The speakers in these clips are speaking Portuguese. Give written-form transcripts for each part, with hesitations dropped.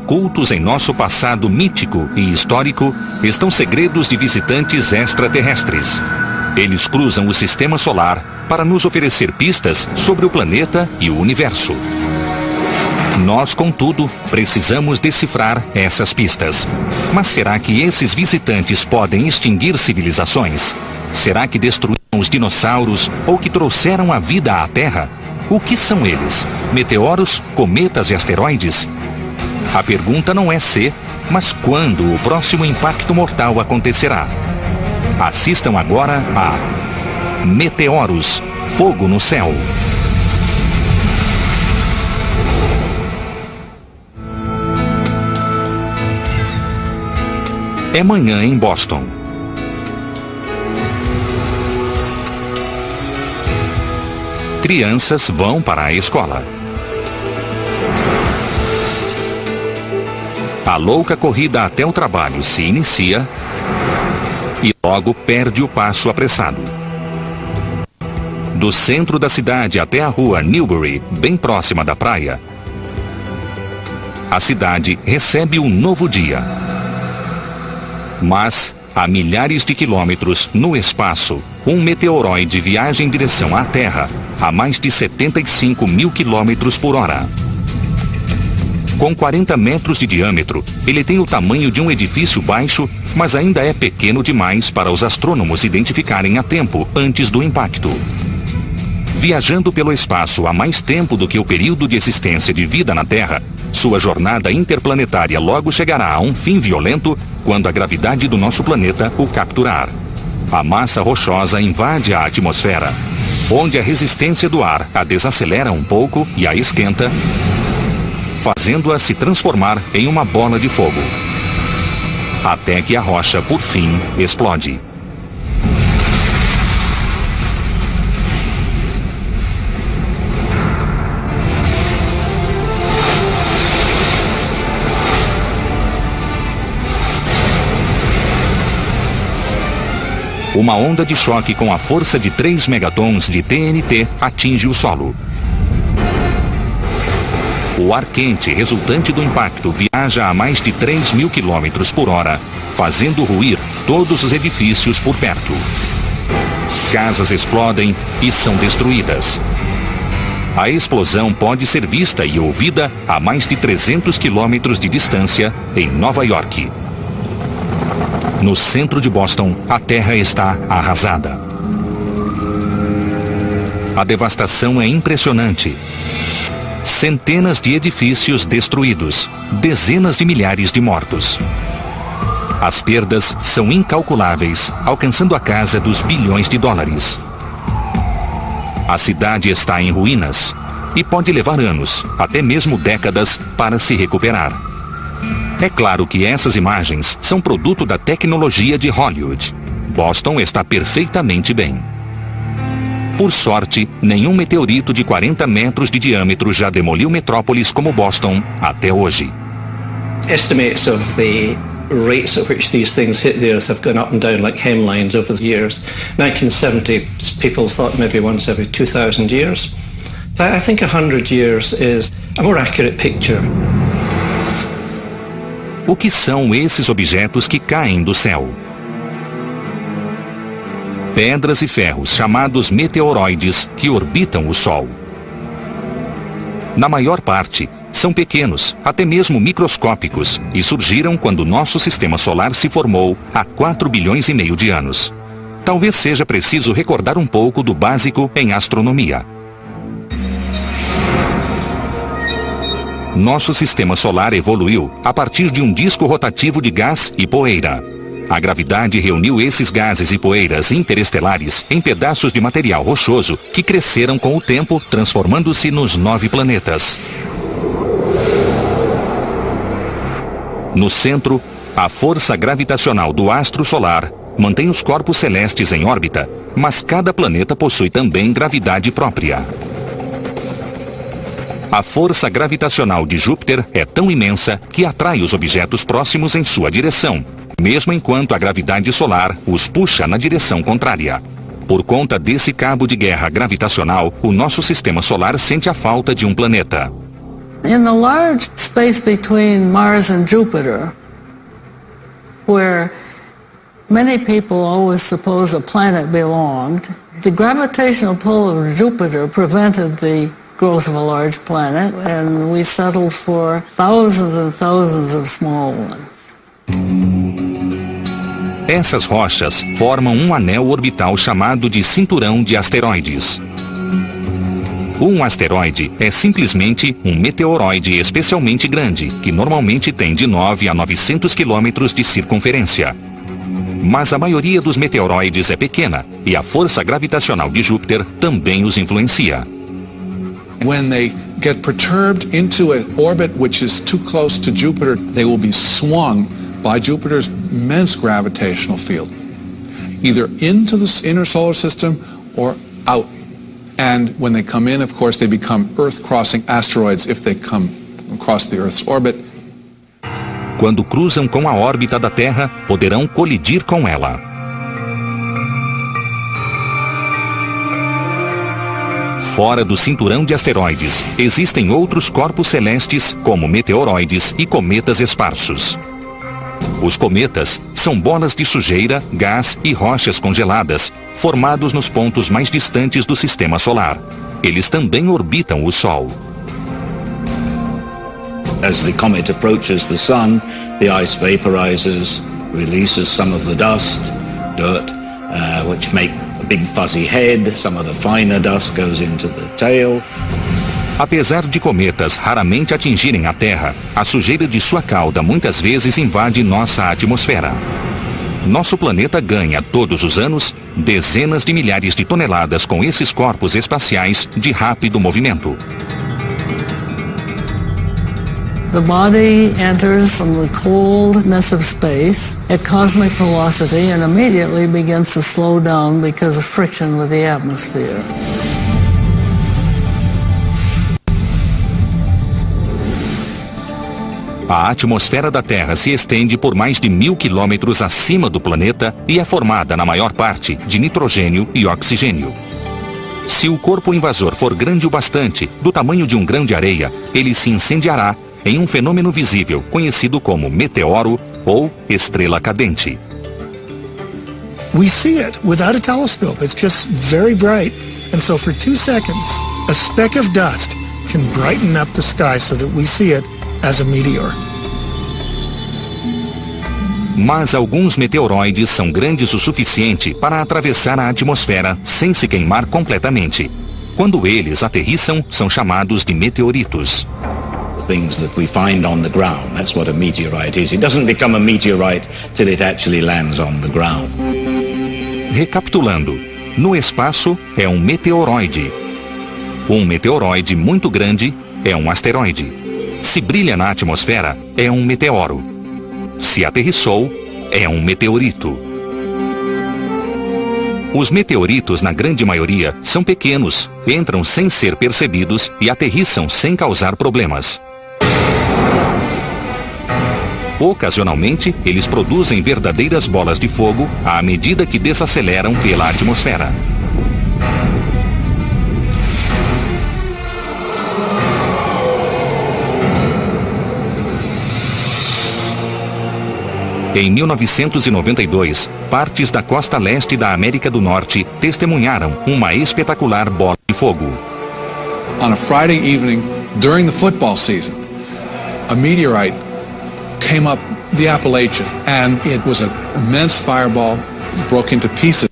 ocultos em nosso passado mítico e histórico, estão segredos de visitantes extraterrestres. Eles cruzam o sistema solar para nos oferecer pistas sobre o planeta e o universo. Nós, contudo, precisamos decifrar essas pistas. Mas será que esses visitantes podem extinguir civilizações? Será que destruíram os dinossauros ou que trouxeram a vida à Terra? O que são eles? Meteoros, cometas e asteroides? A pergunta não é se, mas quando o próximo impacto mortal acontecerá. Assistam agora a Meteoros, Fogo no Céu. É manhã em Boston. Crianças vão para a escola. A louca corrida até o trabalho se inicia e logo perde o passo apressado. Do centro da cidade até a rua Newbury, bem próxima da praia, a cidade recebe um novo dia. Mas, a milhares de quilômetros no espaço, um meteoroide viaja em direção à Terra a mais de 75 mil quilômetros por hora. Com 40 metros de diâmetro, ele tem o tamanho de um edifício baixo, mas ainda é pequeno demais para os astrônomos identificarem a tempo antes do impacto. Viajando pelo espaço há mais tempo do que o período de existência de vida na Terra, sua jornada interplanetária logo chegará a um fim violento quando a gravidade do nosso planeta o capturar. A massa rochosa invade a atmosfera, onde a resistência do ar a desacelera um pouco e a esquenta, fazendo-a se transformar em uma bola de fogo, até que a rocha, por fim, explode. Uma onda de choque com a força de 3 megatons de TNT atinge o solo. O ar quente resultante do impacto viaja a mais de 3 mil quilômetros por hora, fazendo ruir todos os edifícios por perto. Casas explodem e são destruídas. A explosão pode ser vista e ouvida a mais de 300 quilômetros de distância em Nova York. No centro de Boston, a terra está arrasada. A devastação é impressionante. Centenas de edifícios destruídos, dezenas de milhares de mortos. As perdas são incalculáveis, alcançando a casa dos bilhões de dólares. A cidade está em ruínas e pode levar anos, até mesmo décadas, para se recuperar. É claro que essas imagens são produto da tecnologia de Hollywood. Boston está perfeitamente bem. Por sorte, nenhum meteorito de 40 metros de diâmetro já demoliu metrópoles como Boston até hoje. Estimates of the rates at which these things hit the earth have gone up and down like hemlines over the years. 1970, people thought maybe once every 2,000 years. I think 100 years is a more accurate picture. O que são esses objetos que caem do céu? Pedras e ferros chamados meteoroides que orbitam o Sol. Na maior parte, são pequenos, até mesmo microscópicos, e surgiram quando nosso sistema solar se formou há 4 bilhões e meio de anos. Talvez seja preciso recordar um pouco do básico em astronomia. Nosso sistema solar evoluiu a partir de um disco rotativo de gás e poeira. A gravidade reuniu esses gases e poeiras interestelares em pedaços de material rochoso que cresceram com o tempo, transformando-se nos 9 planetas. No centro, a força gravitacional do astro solar mantém os corpos celestes em órbita, mas cada planeta possui também gravidade própria. A força gravitacional de Júpiter é tão imensa que atrai os objetos próximos em sua direção, mesmo enquanto a gravidade solar os puxa na direção contrária. Por conta desse cabo de guerra gravitacional, o nosso sistema solar sente a falta de um planeta. In the large space between Mars and Jupiter, where many people always suppose a planet belonged, the gravitational pull of Jupiter prevented the growth of a large planet, and we settled for thousands and thousands of small ones. Essas rochas formam um anel orbital chamado de cinturão de asteroides. Um asteroide é simplesmente um meteoroide especialmente grande, que normalmente tem de 9 a 900 quilômetros de circunferência. Mas a maioria dos meteoroides é pequena, e a força gravitacional de Júpiter também os influencia. When they get perturbed into an orbit which is too close to Jupiter, they will be swung by Jupiter's immense gravitational field, either into the inner solar system or out. And when they come in, of course, they become Earth-crossing asteroids if they come across the Earth's orbit. Quando cruzam com a órbita da Terra, poderão colidir com ela. Fora do cinturão de asteroides, existem outros corpos celestes, como meteoroides e cometas esparsos. Os cometas são bolas de sujeira, gás e rochas congeladas, formados nos pontos mais distantes do sistema solar. Eles também orbitam o Sol. As the comet approaches the sun, the ice vaporizes, releases some of the dust, dirt, which make a big fuzzy head. Some of the finer dust goes into the tail. Apesar de cometas raramente atingirem a Terra, a sujeira de sua cauda muitas vezes invade nossa atmosfera. Nosso planeta ganha, todos os anos, dezenas de milhares de toneladas com esses corpos espaciais de rápido movimento. The body enters from the coldness of space at cosmic velocity and immediately begins to slow down because of friction with the atmosphere. A atmosfera da Terra se estende por mais de 1000 quilômetros acima do planeta e é formada, na maior parte, de nitrogênio e oxigênio. Se o corpo invasor for grande o bastante, do tamanho de um grão de areia, ele se incendiará em um fenômeno visível conhecido como meteoro ou estrela cadente. We see it without a telescope. It's just very bright. And so for 2 seconds, a speck of dust can brighten up the sky so that we see it as a meteor. Mas alguns meteoroides são grandes o suficiente para atravessar a atmosfera sem se queimar completamente. Quando eles aterrissam, são chamados de meteoritos. Things that we find on the ground, that's what a meteorite is. It doesn't become a meteorite till it actually lands on the ground. Recapitulando, no espaço é um meteoroide. Um meteoroide muito grande é um asteroide. Se brilha na atmosfera, é um meteoro. Se aterrissou, é um meteorito. Os meteoritos, na grande maioria, são pequenos, entram sem ser percebidos e aterrissam sem causar problemas. Ocasionalmente, eles produzem verdadeiras bolas de fogo à medida que desaceleram pela atmosfera. Em 1992, partes da costa leste da América do Norte testemunharam uma espetacular bola de fogo. On a Friday evening during the football season, a meteorite came up the Appalachian, and it was an immense fireball. It broke into pieces.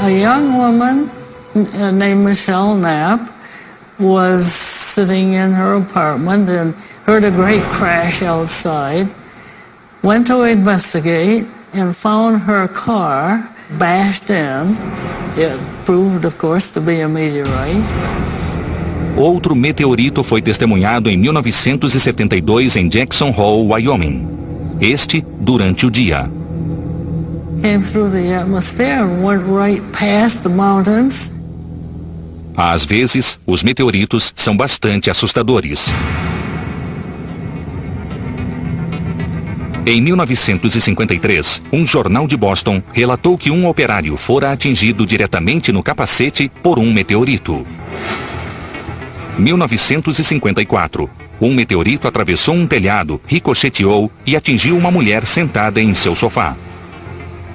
A young woman named Michelle Knapp was sitting in her apartment and heard a great crash outside, went to investigate and found her car bashed in. It proved, of course, to be a meteorite. Outro meteorito foi testemunhado em 1972 em Jackson Hole, Wyoming. Este durante o dia. Came through the atmosphere and went right past the mountains. Às vezes, os meteoritos são bastante assustadores. Em 1953, um jornal de Boston relatou que um operário fora atingido diretamente no capacete por um meteorito. 1954. Um meteorito atravessou um telhado, ricocheteou e atingiu uma mulher sentada em seu sofá.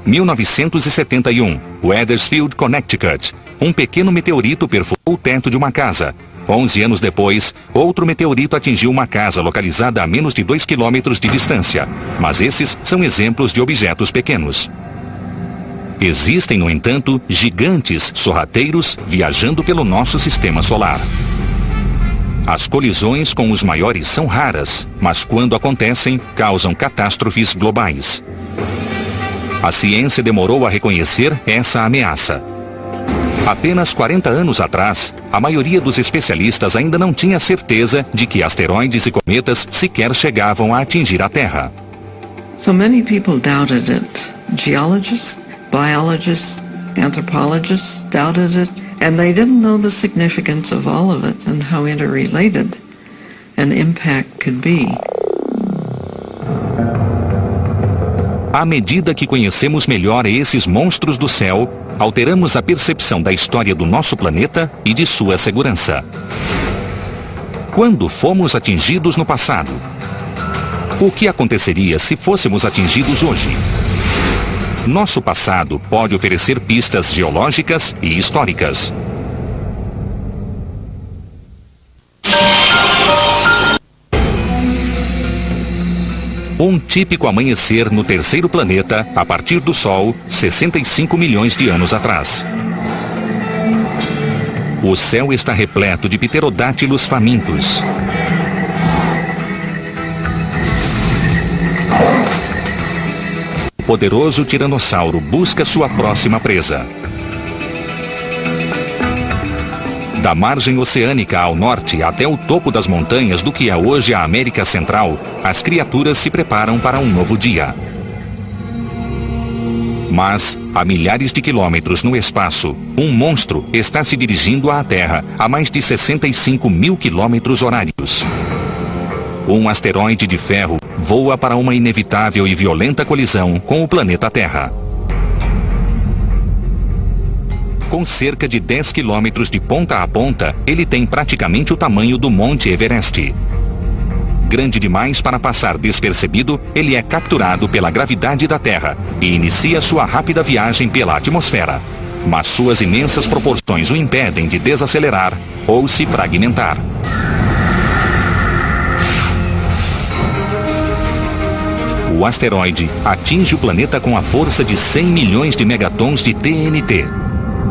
1971. Wethersfield, Connecticut. Um pequeno meteorito perfurou o teto de uma casa. 11 anos depois, outro meteorito atingiu uma casa localizada a menos de 2 quilômetros de distância. Mas esses são exemplos de objetos pequenos. Existem, no entanto, gigantes sorrateiros viajando pelo nosso sistema solar. As colisões com os maiores são raras, mas quando acontecem, causam catástrofes globais. A ciência demorou a reconhecer essa ameaça. Apenas 40 anos atrás, a maioria dos especialistas ainda não tinha certeza de que asteroides e cometas sequer chegavam a atingir a Terra. So many people doubted it. Geologists, biologists, anthropologists doubted it, and they didn't know the significance of all of it and how interrelated an impact could be. À medida que conhecemos melhor esses monstros do céu, alteramos a percepção da história do nosso planeta e de sua segurança. Quando fomos atingidos no passado? O que aconteceria se fôssemos atingidos hoje? Nosso passado pode oferecer pistas geológicas e históricas. Um típico amanhecer no terceiro planeta, a partir do Sol, 65 milhões de anos atrás. O céu está repleto de pterodátilos famintos. O poderoso tiranossauro busca sua próxima presa. Da margem oceânica ao norte até o topo das montanhas do que é hoje a América Central, as criaturas se preparam para um novo dia. Mas, a milhares de quilômetros no espaço, um monstro está se dirigindo à Terra a mais de 65 mil quilômetros horários. Um asteroide de ferro voa para uma inevitável e violenta colisão com o planeta Terra. Com cerca de 10 quilômetros de ponta a ponta, ele tem praticamente o tamanho do Monte Everest. Grande demais para passar despercebido, ele é capturado pela gravidade da Terra e inicia sua rápida viagem pela atmosfera. Mas suas imensas proporções o impedem de desacelerar ou se fragmentar. O asteroide atinge o planeta com a força de 100 milhões de megatons de TNT.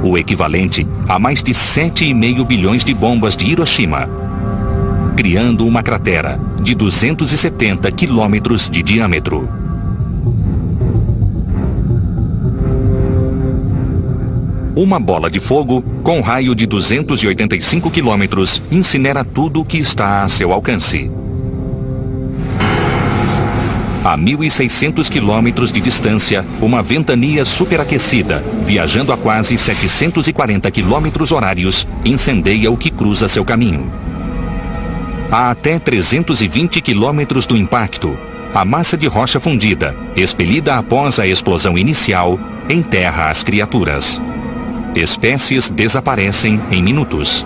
O equivalente a mais de 7,5 bilhões de bombas de Hiroshima, criando uma cratera de 270 quilômetros de diâmetro. Uma bola de fogo, com raio de 285 quilômetros, incinera tudo o que está a seu alcance. A 1.600 quilômetros de distância, uma ventania superaquecida, viajando a quase 740 quilômetros horários, incendeia o que cruza seu caminho. A até 320 quilômetros do impacto, a massa de rocha fundida, expelida após a explosão inicial, enterra as criaturas. Espécies desaparecem em minutos.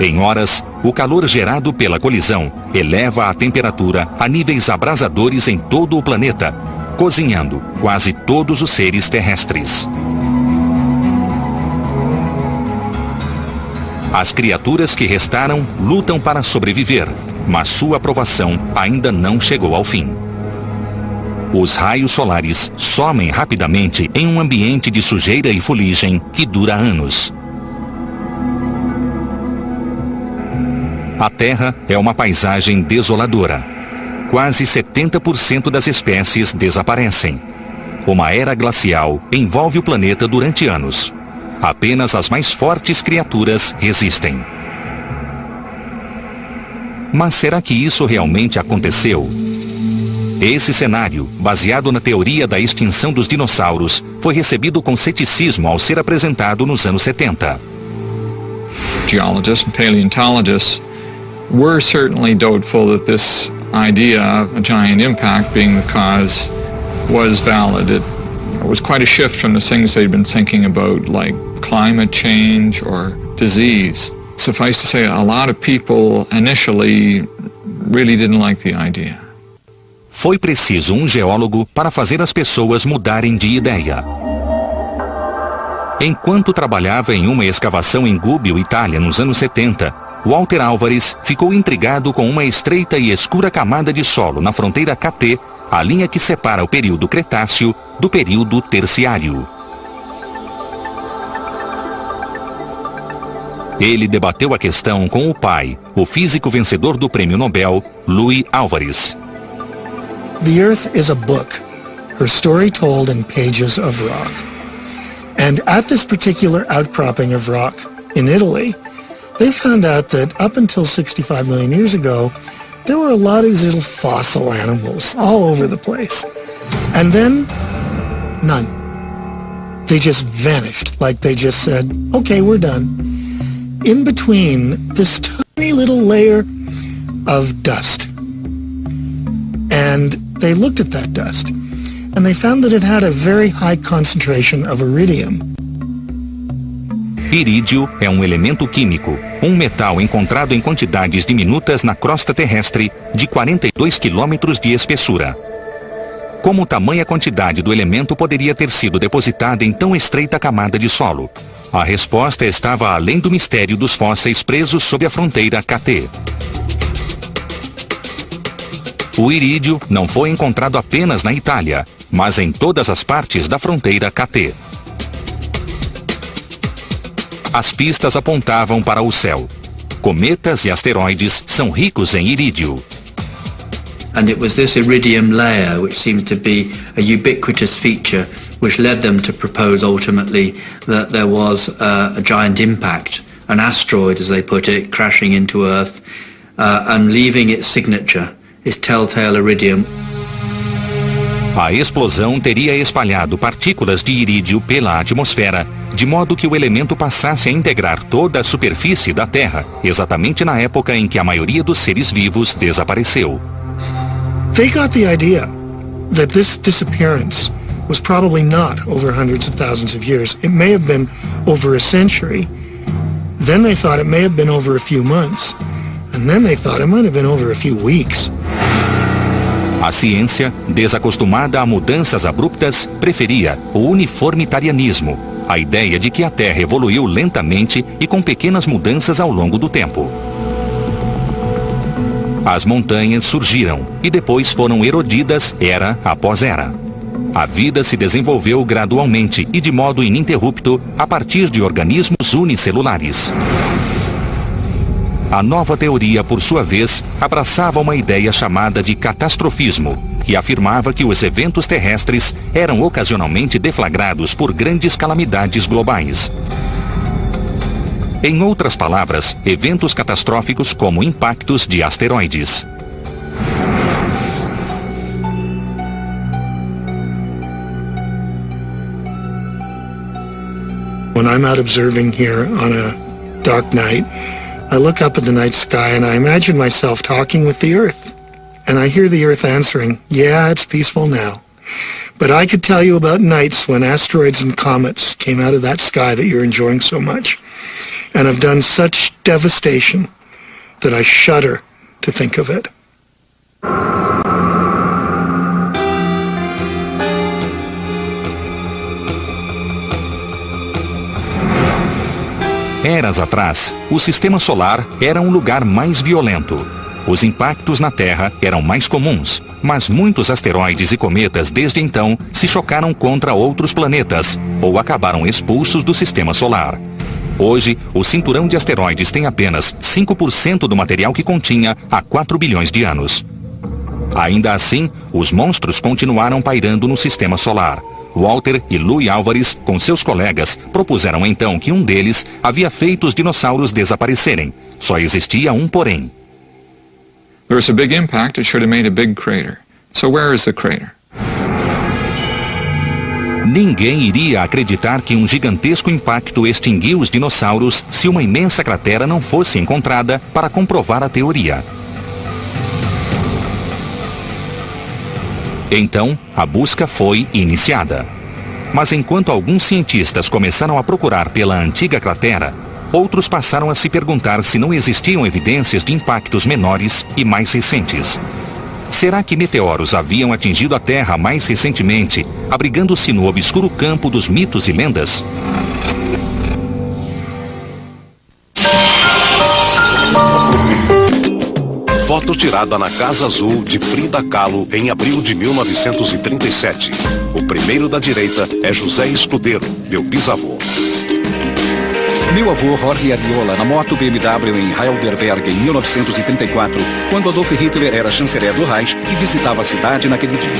Em horas, o calor gerado pela colisão eleva a temperatura a níveis abrasadores em todo o planeta, cozinhando quase todos os seres terrestres. As criaturas que restaram lutam para sobreviver, mas sua provação ainda não chegou ao fim. Os raios solares somem rapidamente em um ambiente de sujeira e fuligem que dura anos. A Terra é uma paisagem desoladora. Quase 70% das espécies desaparecem. Uma era glacial envolve o planeta durante anos. Apenas as mais fortes criaturas resistem. Mas será que isso realmente aconteceu? Esse cenário, baseado na teoria da extinção dos dinossauros, foi recebido com ceticismo ao ser apresentado nos anos 70. Geologists and paleontologists were certainly doubtful that this idea of a giant impact being the cause was valid. It was quite a shift from the things they'd been thinking about, like climate change or disease. Suffice to say, a lot of people initially really didn't like the idea. Foi preciso um geólogo para fazer as pessoas mudarem de ideia. Enquanto trabalhava em uma escavação em Gubbio, Itália, nos anos 70, Walter Álvares ficou intrigado com uma estreita e escura camada de solo na fronteira KT, a linha que separa o período Cretáceo do período Terciário. Ele debateu a questão com o pai, o físico vencedor do Prêmio Nobel, Louis Álvares. The Earth is a book, her story told in pages of rock. And at this particular outcropping of rock in Italy, they found out that up until 65 million years ago, there were a lot of these little fossil animals all over the place. And then, none. They just vanished, like they just said, okay, we're done. In between this tiny little layer of dust. And they looked at that dust, and they found that it had a very high concentration of iridium. Irídio é um elemento químico, um metal encontrado em quantidades diminutas na crosta terrestre de 42 quilômetros de espessura. Como tamanha quantidade do elemento poderia ter sido depositada em tão estreita camada de solo? A resposta estava além do mistério dos fósseis presos sob a fronteira KT. O irídio não foi encontrado apenas na Itália, mas em todas as partes da fronteira KT. As pistas apontavam para o céu. Cometas e asteroides são ricos em irídio. And it was this iridium layer which seemed to be a ubiquitous feature which led them to propose ultimately that there was a giant impact, an asteroid as they put it, crashing into Earth and leaving its signature, its telltale iridium. A explosão teria espalhado partículas de irídio pela atmosfera, de modo que o elemento passasse a integrar toda a superfície da Terra, exatamente na época em que a maioria dos seres vivos desapareceu. They got the idea that this disappearance was probably not over hundreds of thousands of years. It may have been over a century. Then they thought it may have been over a few months. And then they thought it might have been over a few weeks. A ciência, desacostumada a mudanças abruptas, preferia o uniformitarianismo, a ideia de que a Terra evoluiu lentamente e com pequenas mudanças ao longo do tempo. As montanhas surgiram e depois foram erodidas era após era. A vida se desenvolveu gradualmente e de modo ininterrupto a partir de organismos unicelulares. A nova teoria, por sua vez, abraçava uma ideia chamada de catastrofismo, que afirmava que os eventos terrestres eram ocasionalmente deflagrados por grandes calamidades globais. Em outras palavras, eventos catastróficos como impactos de asteroides. When I'm out observing here on a dark night, I look up at the night sky and I imagine myself talking with the Earth. And I hear the Earth answering, yeah, it's peaceful now. But I could tell you about nights when asteroids and comets came out of that sky that you're enjoying so much. And have done such devastation that I shudder to think of it. Eras atrás, o sistema solar era um lugar mais violento. Os impactos na Terra eram mais comuns, mas muitos asteroides e cometas desde então se chocaram contra outros planetas ou acabaram expulsos do sistema solar. Hoje, o cinturão de asteroides tem apenas 5% do material que continha há 4 bilhões de anos. Ainda assim, os monstros continuaram pairando no sistema solar. Walter e Louis Álvares, com seus colegas, propuseram então que um deles havia feito os dinossauros desaparecerem. Só existia um porém. There was a big impact, it should have made a big crater. So where is the crater? Ninguém iria acreditar que um gigantesco impacto extinguiu os dinossauros se uma imensa cratera não fosse encontrada para comprovar a teoria. Então, a busca foi iniciada. Mas enquanto alguns cientistas começaram a procurar pela antiga cratera, outros passaram a se perguntar se não existiam evidências de impactos menores e mais recentes. Será que meteoros haviam atingido a Terra mais recentemente, abrigando-se no obscuro campo dos mitos e lendas? Foto tirada na Casa Azul de Frida Kahlo em abril de 1937. O primeiro da direita é José Escudeiro, meu bisavô. Meu avô Jorge Ariola na moto BMW em Heidelberg em 1934, quando Adolf Hitler era chanceler do Reich e visitava a cidade naquele dia.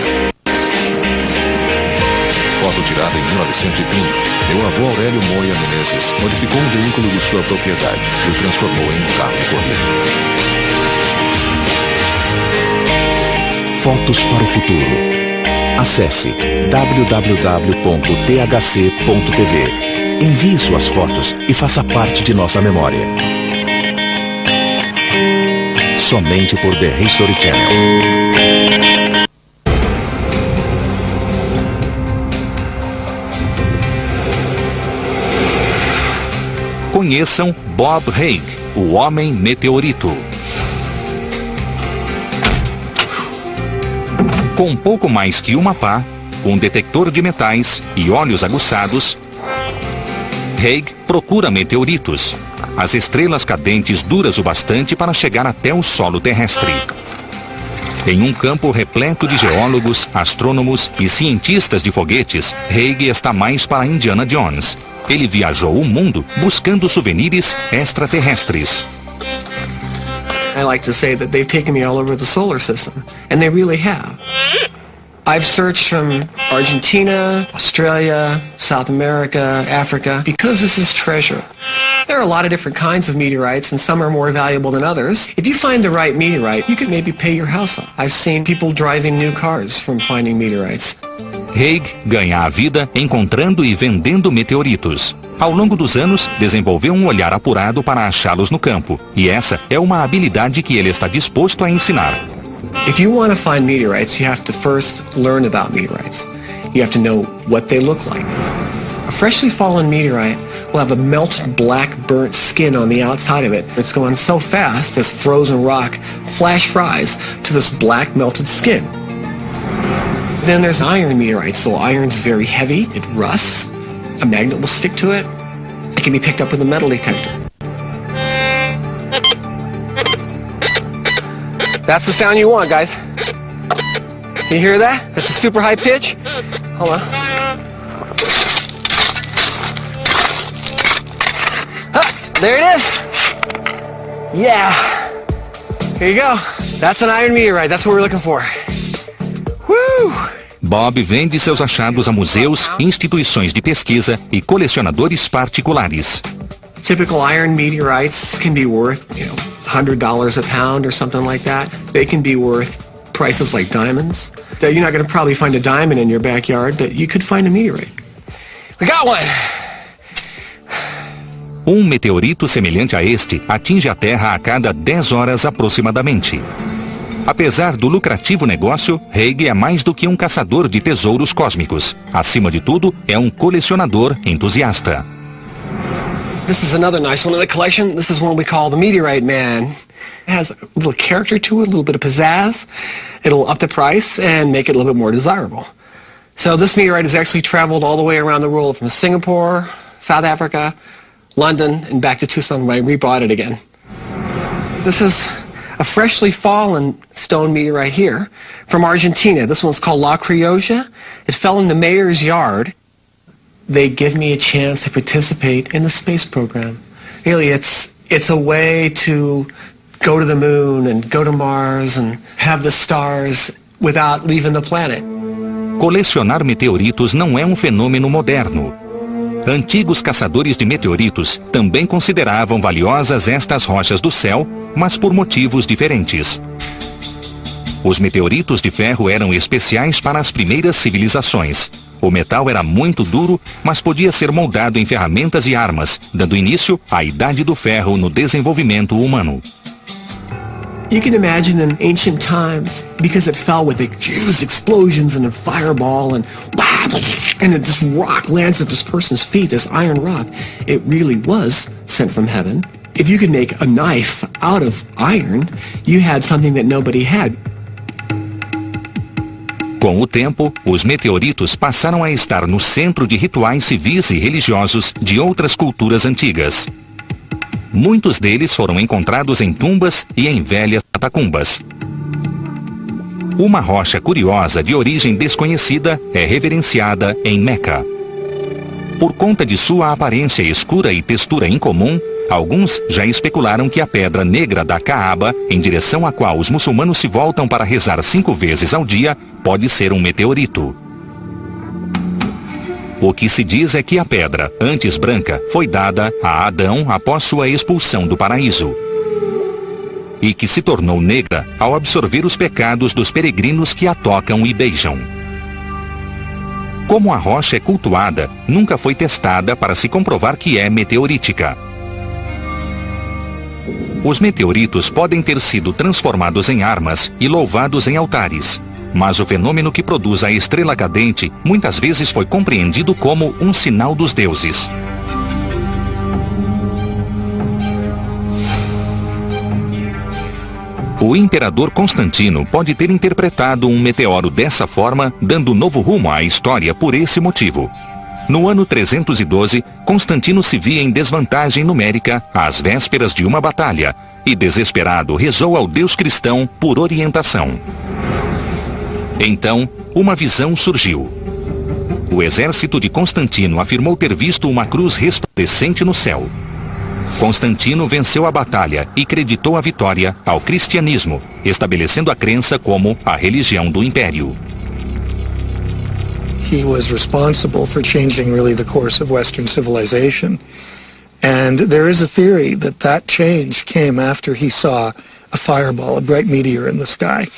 Foto tirada em 1930. Meu avô Aurélio Moya Menezes modificou um veículo de sua propriedade e o transformou em um carro de corrida. Fotos para o futuro. Acesse www.dhc.tv. Envie suas fotos e faça parte de nossa memória. Somente por The History Channel. Conheçam Bob Haig, o Homem Meteorito. Com pouco mais que uma pá, um detector de metais e olhos aguçados, Haig procura meteoritos, as estrelas cadentes duras o bastante para chegar até o solo terrestre. Em um campo repleto de geólogos, astrônomos e cientistas de foguetes, Haig está mais para Indiana Jones. Ele viajou o mundo buscando souvenirs extraterrestres. I like to say that they've taken me all over the solar system, and they really have. I've searched from Argentina, Australia, South America, Africa, because this is treasure. There are a lot of different kinds of meteorites, and some are more valuable than others. If you find the right meteorite, you could maybe pay your house off. I've seen people driving new cars from finding meteorites. Haig ganha a vida encontrando e vendendo meteoritos. Ao longo dos anos, desenvolveu um olhar apurado para achá-los no campo, e essa é uma habilidade que ele está disposto a ensinar. If you want to find meteorites, you have to first learn about meteorites. You have to know what they look like. A freshly fallen meteorite will have a melted black burnt skin on the outside of it. It's going so fast, this frozen rock flash fries to this black melted skin. Then there's iron meteorites, so iron's very heavy, it rusts, a magnet will stick to it, it can be picked up with a metal detector. That's the sound you want, guys. Can you hear that? That's a super high pitch. Hold on. There it is. Yeah. Here you go. That's an iron meteorite. That's what we're looking for. Woo! Bob vende seus achados a museus, instituições de pesquisa e colecionadores particulares. Typical iron meteorites can be worth, $100 a pound or something like that. They can be worth prices like diamonds. You're not going to probably find a diamond in your backyard, but you could find a meteorite. We got one! Um meteorito semelhante a este atinge a Terra a cada 10 horas aproximadamente. Apesar do lucrativo negócio, Haig é mais do que um caçador de tesouros cósmicos. Acima de tudo, é um colecionador entusiasta. This is another nice one in the collection. This is one we call the Meteorite Man. It has a little character to it, a little bit of pizzazz. It'll up the price and make it a little bit more desirable. So this meteorite has actually traveled all the way around the world from Singapore, South Africa, London, and back to Tucson when I rebought it again. This is a freshly fallen stone meteorite here from Argentina. This one's called La Criolla. It fell in the mayor's yard. They give me a chance to participate in the space program. Really, it's a way to go to the moon and go to Mars and have the stars without leaving the planet. Colecionar meteoritos não é um fenômeno moderno. Antigos caçadores de meteoritos também consideravam valiosas estas rochas do céu, mas por motivos diferentes. Os meteoritos de ferro eram especiais para as primeiras civilizações. O metal era muito duro, mas podia ser moldado em ferramentas e armas, dando início à Idade do Ferro no desenvolvimento humano. You can imagine in ancient times, because it fell with huge explosions and a fireball and this rock lands at this person's feet, this iron rock. It really was sent from heaven. If you could make a knife out of iron, you had something that nobody had. Com o tempo, os meteoritos passaram a estar no centro de rituais civis e religiosos de outras culturas antigas. Muitos deles foram encontrados em tumbas e em velhas catacumbas. Uma rocha curiosa de origem desconhecida é reverenciada em Meca. Por conta de sua aparência escura e textura incomum, alguns já especularam que a pedra negra da Kaaba, em direção à qual os muçulmanos se voltam para rezar 5 vezes ao dia, pode ser um meteorito. O que se diz é que a pedra, antes branca, foi dada a Adão após sua expulsão do paraíso. E que se tornou negra ao absorver os pecados dos peregrinos que a tocam e beijam. Como a rocha é cultuada, nunca foi testada para se comprovar que é meteorítica. Os meteoritos podem ter sido transformados em armas e louvados em altares. Mas o fenômeno que produz a estrela cadente muitas vezes foi compreendido como um sinal dos deuses. O imperador Constantino pode ter interpretado um meteoro dessa forma, dando novo rumo à história por esse motivo. No ano 312, Constantino se via em desvantagem numérica às vésperas de uma batalha e, desesperado, rezou ao deus cristão por orientação. Então, uma visão surgiu. O exército de Constantino afirmou ter visto uma cruz resplandecente no céu. Constantino venceu a batalha e creditou a vitória ao cristianismo, estabelecendo a crença como a religião do império. He was responsible for changing really the course of Western civilization. And there is a theory that that change came after he saw a fireball, a bright meteor in the sky.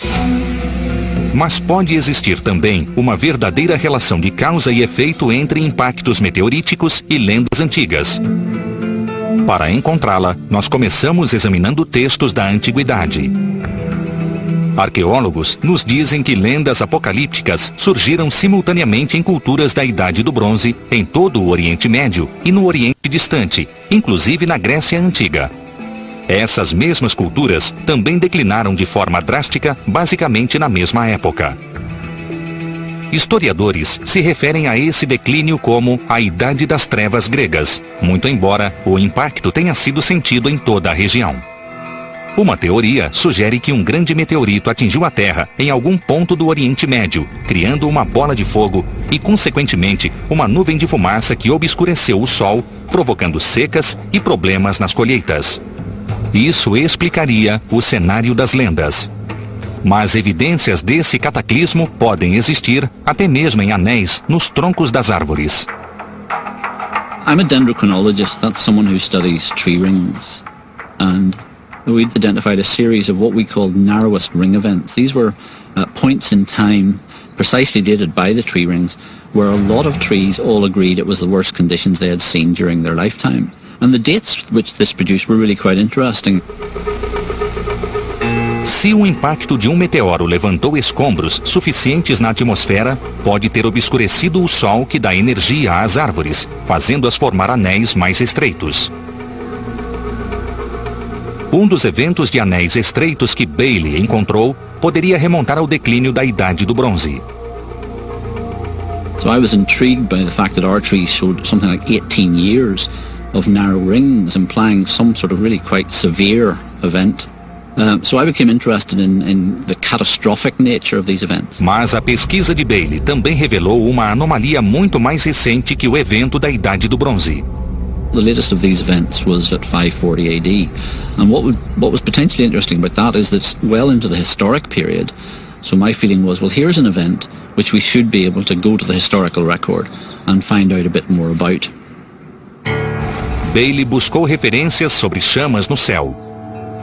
Mas pode existir também uma verdadeira relação de causa e efeito entre impactos meteoríticos e lendas antigas. Para encontrá-la, nós começamos examinando textos da antiguidade. Arqueólogos nos dizem que lendas apocalípticas surgiram simultaneamente em culturas da Idade do Bronze, em todo o Oriente Médio e no Oriente Distante, inclusive na Grécia Antiga. Essas mesmas culturas também declinaram de forma drástica, basicamente na mesma época. Historiadores se referem a esse declínio como a Idade das Trevas gregas, muito embora o impacto tenha sido sentido em toda a região. Uma teoria sugere que um grande meteorito atingiu a Terra em algum ponto do Oriente Médio, criando uma bola de fogo e, consequentemente, uma nuvem de fumaça que obscureceu o Sol, provocando secas e problemas nas colheitas. Isso explicaria o cenário das lendas. Mas evidências desse cataclismo podem existir até mesmo em anéis nos troncos das árvores. I'm a dendrochronologist. That's someone who studies tree rings. And we identified a series of what we called narrowest ring events. These were points in time precisely dated by the tree rings where a lot of trees all agreed it was the worst conditions they had seen during their lifetime. And the dates which this produced were really quite interesting. Se o impacto de um meteoro levantou escombros suficientes na atmosfera, pode ter obscurecido o Sol que dá energia às árvores, fazendo-as formar anéis mais estreitos. Um dos eventos de anéis estreitos que Bailey encontrou poderia remontar ao declínio da Idade do Bronze. So I was intrigued by the fact that our trees showed something like 18 years of narrow rings, implying some sort of really quite severe event. So I became interested in the catastrophic nature of these events. Mas a pesquisa de Bailey também revelou uma anomalia muito mais recente que o evento da Idade do Bronze. The latest of these events was at 540 AD, and what was potentially interesting about that is that it's well into the historic period. So my feeling was, well, here's an event which we should be able to go to the historical record and find out a bit more about. Bailey buscou referências sobre chamas no céu.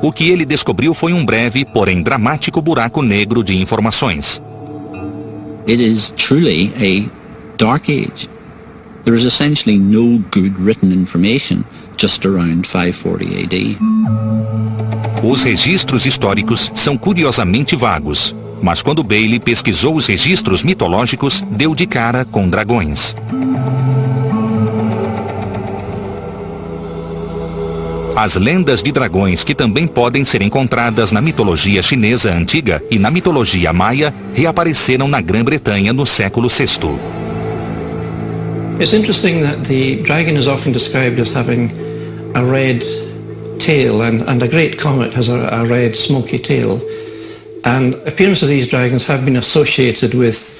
O que ele descobriu foi um breve, porém dramático buraco negro de informações. It is truly a dark age. There is essentially no good written information just around 540 AD. Os registros históricos são curiosamente vagos, mas quando Bailey pesquisou os registros mitológicos, deu de cara com dragões. As lendas de dragões, que também podem ser encontradas na mitologia chinesa antiga e na mitologia maia, reapareceram na Grã-Bretanha no século VI. It's interesting that the dragon is often described as having a red tail, and a great comet has a red smoky tail. And appearance of these dragons have been associated with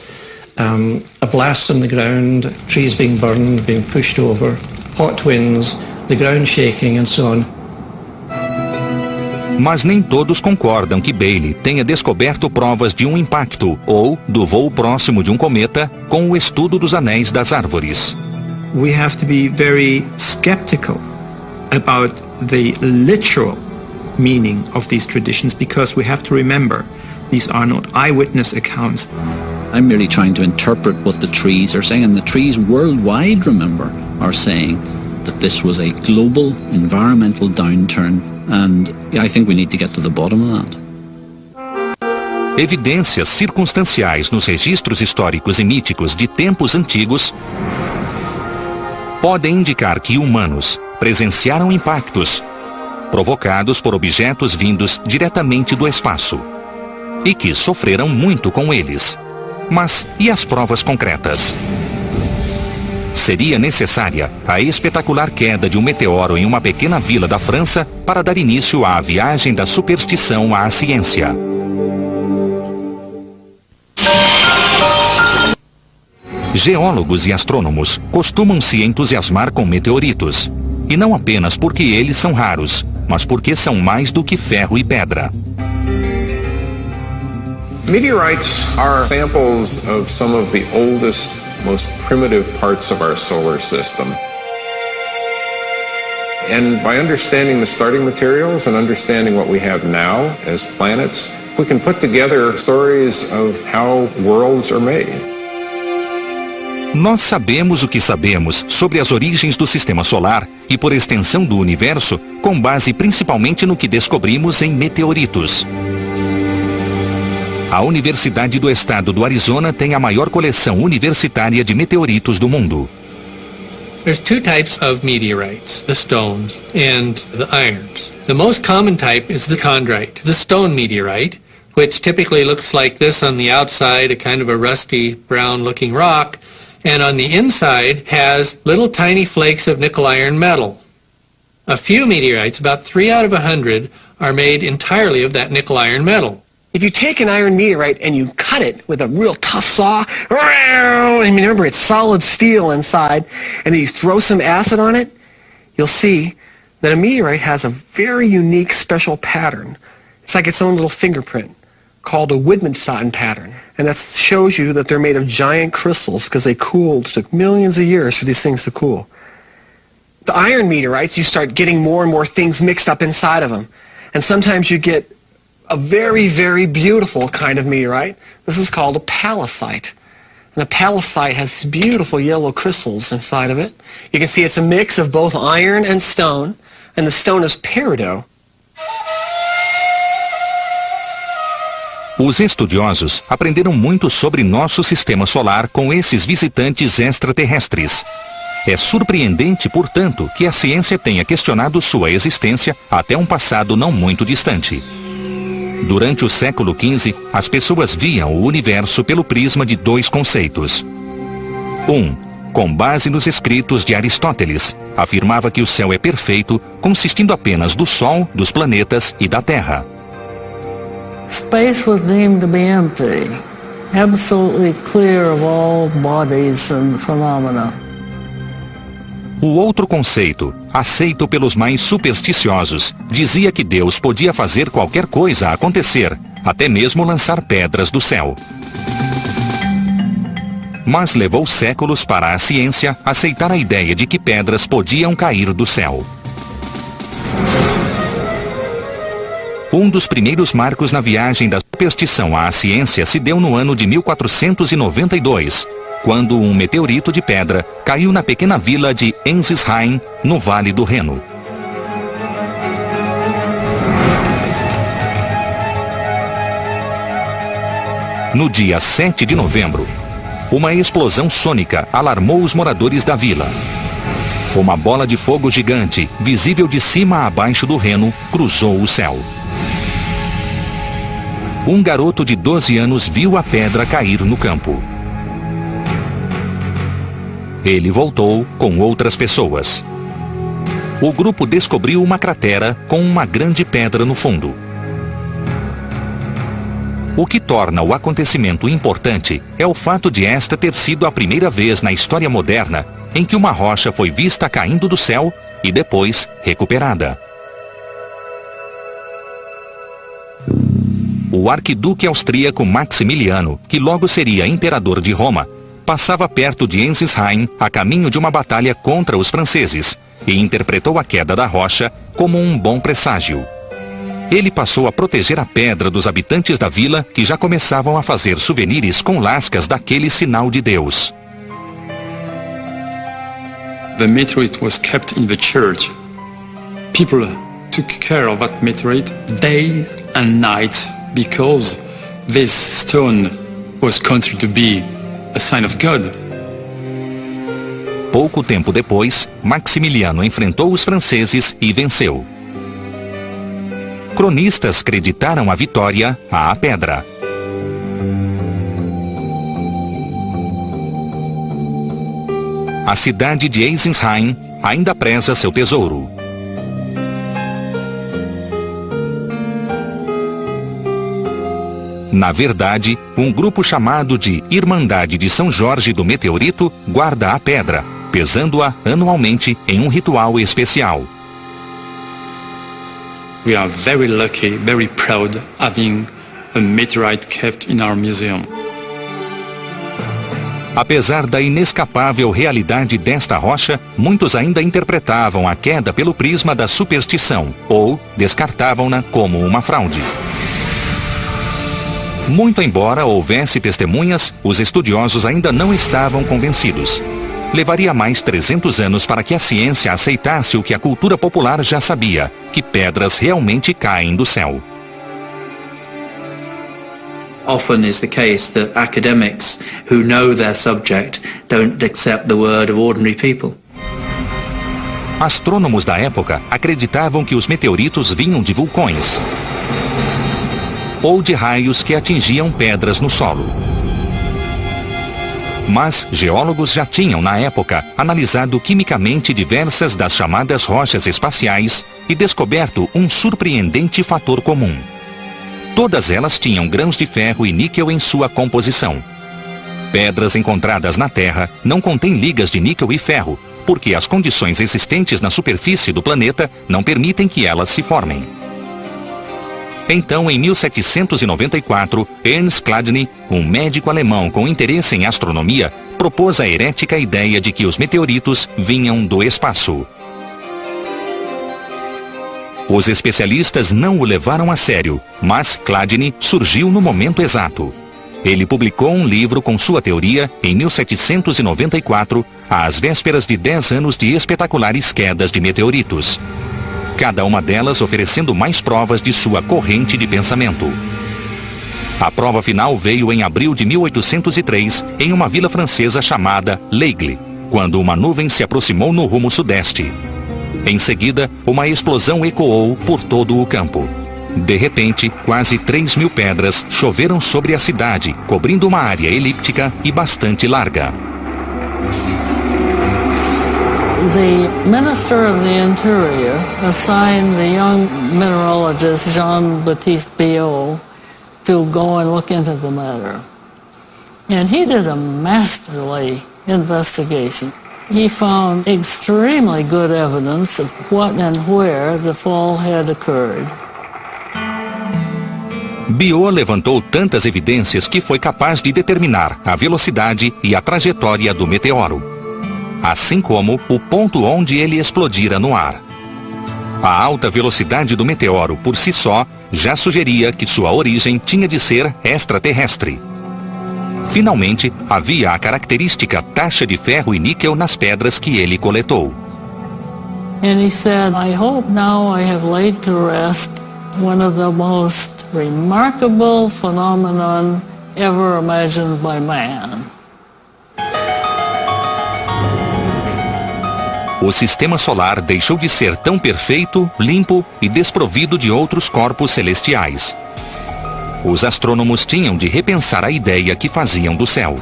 a blast on the ground, trees being burned, being pushed over, hot winds, the ground shaking and so on. Mas nem todos concordam que Bailey tenha descoberto provas de um impacto ou do voo próximo de um cometa com o estudo dos anéis das árvores. We have to be very skeptical about the literal meaning of these traditions, because we have to remember these are not eyewitness accounts. I'm merely trying to interpret what the trees are saying, and the trees worldwide, remember, are saying that this was a global environmental downturn, and I think we need to get to the bottom of that. Evidências circunstanciais nos registros históricos e míticos de tempos antigos podem indicar que humanos presenciaram impactos provocados por objetos vindos diretamente do espaço e que sofreram muito com eles. Mas e as provas concretas? Seria necessária a espetacular queda de um meteoro em uma pequena vila da França para dar início à viagem da superstição à ciência. Geólogos e astrônomos costumam se entusiasmar com meteoritos. E não apenas porque eles são raros, mas porque são mais do que ferro e pedra. Meteorites are samples of some of the oldest, most primitive parts of our solar system. And by understanding the starting materials and understanding what we have now as planets, we can put together stories of how worlds are made. Nós sabemos o que sabemos sobre as origens do Sistema Solar e, por extensão, do Universo, com base principalmente no que descobrimos em meteoritos. A Universidade do Estado do Arizona tem a maior coleção universitária de meteoritos do mundo. There's two types of meteorites, the stones and the irons. The most common type is the chondrite, the stone meteorite, which typically looks like this on the outside, a kind of a rusty brown-looking rock, and on the inside has little tiny flakes of nickel iron metal. A few meteorites, about 3 out of 100, are made entirely of that nickel iron metal. If you take an iron meteorite and you cut it with a real tough saw, and remember it's solid steel inside, and then you throw some acid on it, you'll see that a meteorite has a very unique special pattern. It's like its own little fingerprint, called a Widmanstatten pattern. And that shows you that they're made of giant crystals because they cooled. It took millions of years for these things to cool. The iron meteorites, you start getting more and more things mixed up inside of them. And sometimes you get a very, very beautiful kind of meteorite. This is called a palisite. And a palisite has beautiful yellow crystals inside of it. You can see it's a mix of both iron and stone. And the stone is peridot. Os estudiosos aprenderam muito sobre nosso sistema solar com esses visitantes extraterrestres. É surpreendente, portanto, que a ciência tenha questionado sua existência até um passado não muito distante. Durante o século XV, as pessoas viam o universo pelo prisma de dois conceitos. Com base nos escritos de Aristóteles, afirmava que o céu é perfeito, consistindo apenas do Sol, dos planetas e da Terra. Space was deemed to be empty, absolutely clear of all bodies and phenomena. O outro conceito, aceito pelos mais supersticiosos, dizia que Deus podia fazer qualquer coisa acontecer, até mesmo lançar pedras do céu. Mas levou séculos para a ciência aceitar a ideia de que pedras podiam cair do céu. Um dos primeiros marcos na viagem da superstição à ciência se deu no ano de 1492, quando um meteorito de pedra caiu na pequena vila de Ensisheim, no Vale do Reno. No dia 7 de novembro, uma explosão sônica alarmou os moradores da vila. Uma bola de fogo gigante, visível de cima a baixo do Reno, cruzou o céu. Um garoto de 12 anos viu a pedra cair no campo. Ele voltou com outras pessoas. O grupo descobriu uma cratera com uma grande pedra no fundo. O que torna o acontecimento importante é o fato de esta ter sido a primeira vez na história moderna em que uma rocha foi vista caindo do céu e depois recuperada. O arquiduque austríaco Maximiliano, que logo seria imperador de Roma, passava perto de Ensisheim a caminho de uma batalha contra os franceses e interpretou a queda da rocha como um bom presságio. Ele passou a proteger a pedra dos habitantes da vila que já começavam a fazer souvenirs com lascas daquele sinal de Deus. The meteorite was kept in the church. People took care of that meteorite days and nights because this stone was considered to be a sign of God. Pouco tempo depois, Maximiliano enfrentou os franceses e venceu. Cronistas creditaram a vitória à pedra. A cidade de Ensisheim ainda preza seu tesouro. Na verdade, um grupo chamado de Irmandade de São Jorge do Meteorito guarda a pedra, pesando-a anualmente em um ritual especial. We are very lucky, very proud having a meteorite kept in our museum. Apesar da inescapável realidade desta rocha, muitos ainda interpretavam a queda pelo prisma da superstição ou descartavam-na como uma fraude. Muito embora houvesse testemunhas, os estudiosos ainda não estavam convencidos. Levaria mais 300 anos para que a ciência aceitasse o que a cultura popular já sabia, que pedras realmente caem do céu. Often is the case that academics who know their subject don't accept the word of ordinary people. Astrônomos da época acreditavam que os meteoritos vinham de vulcões ou de raios que atingiam pedras no solo. Mas geólogos já tinham, na época, analisado quimicamente diversas das chamadas rochas espaciais e descoberto um surpreendente fator comum. Todas elas tinham grãos de ferro e níquel em sua composição. Pedras encontradas na Terra não contêm ligas de níquel e ferro, porque as condições existentes na superfície do planeta não permitem que elas se formem. Então, em 1794, Ernst Chladni, um médico alemão com interesse em astronomia, propôs a herética ideia de que os meteoritos vinham do espaço. Os especialistas não o levaram a sério, mas Chladni surgiu no momento exato. Ele publicou um livro com sua teoria em 1794, às vésperas de 10 anos de espetaculares quedas de meteoritos. Cada uma delas oferecendo mais provas de sua corrente de pensamento. A prova final veio em abril de 1803, em uma vila francesa chamada L'Aigle, quando uma nuvem se aproximou no rumo sudeste. Em seguida, uma explosão ecoou por todo o campo. De repente, quase 3.000 pedras choveram sobre a cidade, cobrindo uma área elíptica e bastante larga. The Minister of the Interior assigned the young mineralogist Jean-Baptiste Biot to go and look into the matter. And he did a masterly investigation. He found extremely good evidence of what and where the fall had occurred. Biot levantou tantas evidências que foi capaz de determinar a velocidade e a trajetória do meteoro, assim como o ponto onde ele explodira no ar. A alta velocidade do meteoro por si só já sugeria que sua origem tinha de ser extraterrestre. Finalmente, havia a característica taxa de ferro e níquel nas pedras que ele coletou. And he said, I hope now I have laid to rest one of the most remarkable phenomenon ever imagined by man. O sistema solar deixou de ser tão perfeito, limpo e desprovido de outros corpos celestiais. Os astrônomos tinham de repensar a ideia que faziam do céu.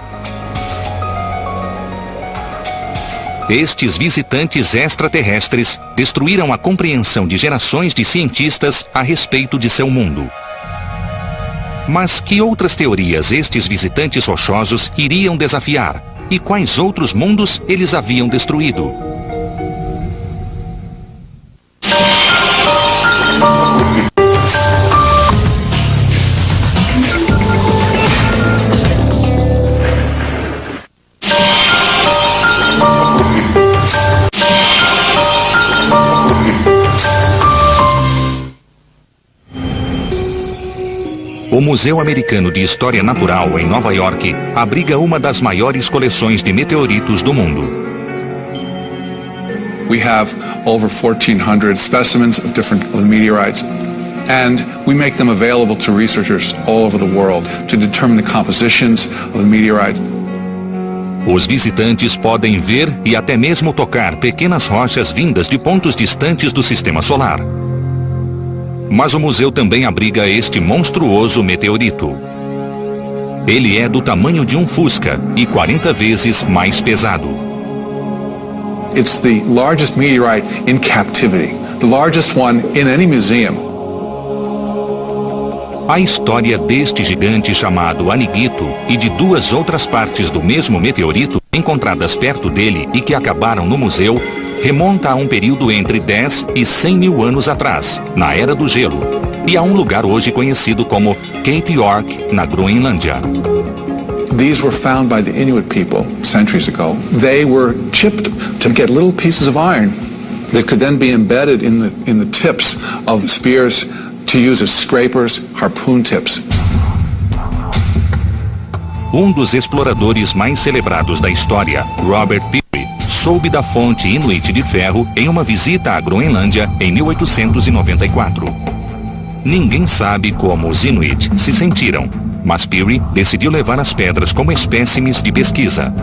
Estes visitantes extraterrestres destruíram a compreensão de gerações de cientistas a respeito de seu mundo. Mas que outras teorias estes visitantes rochosos iriam desafiar? E quais outros mundos eles haviam destruído? O Museu Americano de História Natural, em Nova York, abriga uma das maiores coleções de meteoritos do mundo. We have over 1,400 specimens of different meteorites, and we make them available to researchers all over the world to determine the compositions of the meteorites. Os visitantes podem ver e até mesmo tocar pequenas rochas vindas de pontos distantes do sistema solar. Mas o museu também abriga este monstruoso meteorito. Ele é do tamanho de um Fusca e 40 vezes mais pesado. It's the largest meteorite in captivity, the largest one in any museum. A história deste gigante chamado Aniguito e de duas outras partes do mesmo meteorito encontradas perto dele e que acabaram no museu remonta a um período entre 10 e 100 mil anos atrás, na Era do Gelo, e a um lugar hoje conhecido como Cape York, na Groenlândia. These were found by the Inuit people centuries ago. They were chipped to get little pieces of iron that could then be embedded in the tips of spears to use as scrapers, harpoon tips. Um dos exploradores mais celebrados da história, Robert Peary, soube da fonte Inuit de ferro em uma visita à Groenlândia em 1894. Ninguém sabe como os Inuit se sentiram, mas Peary decidiu levar as pedras como espécimes de pesquisa.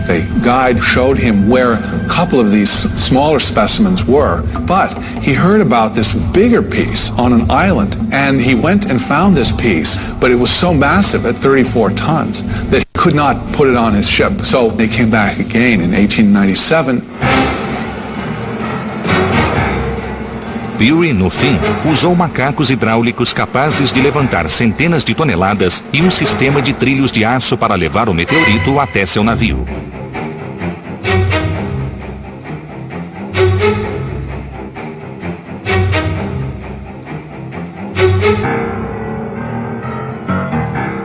The guide showed him where a couple of these smaller specimens were, but he heard about this bigger piece on an island, and he went and found this piece, but it was so massive at 34 tons that he could not put it on his ship. So they came back again in 1897. Peary, no fim, usou macacos hidráulicos capazes de levantar centenas de toneladas e um sistema de trilhos de aço para levar o meteorito até seu navio.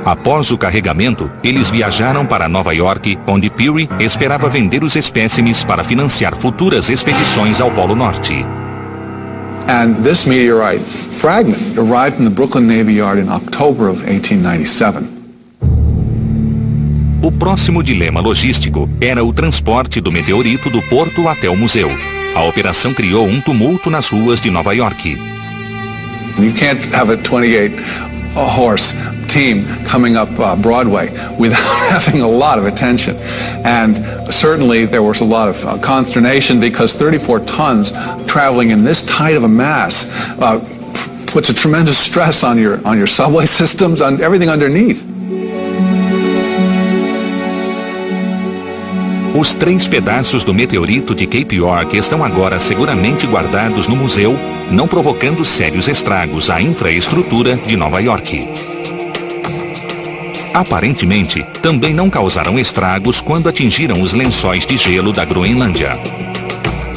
Após o carregamento, eles viajaram para Nova York, onde Peary esperava vender os espécimes para financiar futuras expedições ao Polo Norte. And this meteorite fragment arrived in the Brooklyn Navy Yard in October of 1897. O próximo dilema logístico era o transporte do meteorito do porto até o museu. A operação criou um tumulto nas ruas de Nova York. You can't have a 28-horse team coming up Broadway without having a lot of attention. And certainly there was a lot of consternation because 34 tons traveling in this tight of a mass puts a tremendous stress on your subway systems, on everything underneath. Os 3 pedaços do meteorito de Cape York estão agora seguramente guardados no museu, não provocando sérios estragos à infraestrutura de Nova York. Aparentemente, também não causaram estragos quando atingiram os lençóis de gelo da Groenlândia.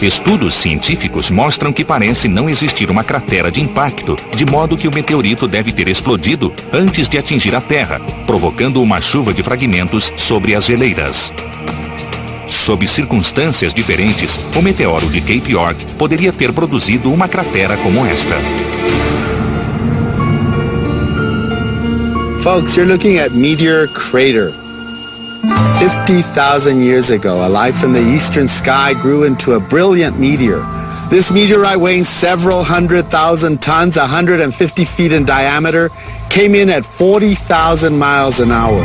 Estudos científicos mostram que parece não existir uma cratera de impacto, de modo que o meteorito deve ter explodido antes de atingir a Terra, provocando uma chuva de fragmentos sobre as geleiras. Sob circunstâncias diferentes, o meteoro de Cape York poderia ter produzido uma cratera como esta. Folks, you're looking at Meteor Crater. 50,000 years ago, a light from the eastern sky grew into a brilliant meteor This meteorite, weighing several 100,000 tons, 150 feet in diameter, came in at 40,000 miles an hour.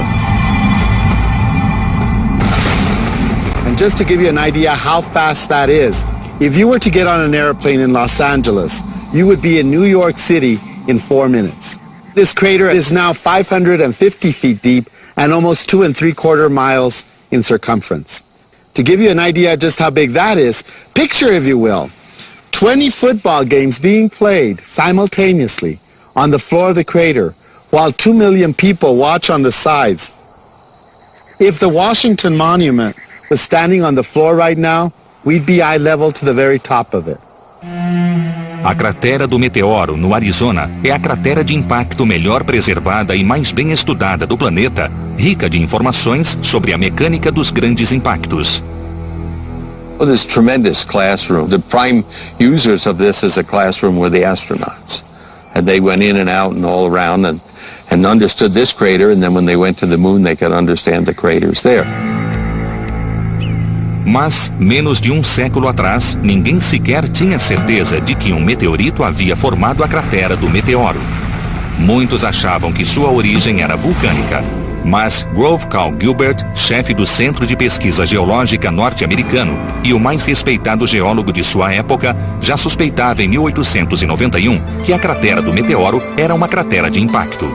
And just to give you an idea how fast that is, if you were to get on an airplane in Los Angeles, you would be in New York City in 4 minutes. This crater is now 550 feet deep and almost 2 3/4 miles in circumference. To give you an idea just how big that is, picture, if you will, 20 football games being played simultaneously on the floor of the crater while 2 million people watch on the sides. If the Washington Monument was standing on the floor right now, we'd be eye level to the very top of it. A cratera do meteoro, no Arizona, é a cratera de impacto melhor preservada e mais bem estudada do planeta, rica de informações sobre a mecânica dos grandes impactos. Well, this tremendous classroom, the prime users of this as a classroom were the astronauts. And they went in and out and all around and understood this crater, and then when they went to the moon they could understand the craters there. Mas, menos de um século atrás, ninguém sequer tinha certeza de que um meteorito havia formado a cratera do meteoro. Muitos achavam que sua origem era vulcânica, mas Grove Cal Gilbert, chefe do Centro de Pesquisa Geológica norte-americano e o mais respeitado geólogo de sua época, já suspeitava em 1891 que a cratera do meteoro era uma cratera de impacto.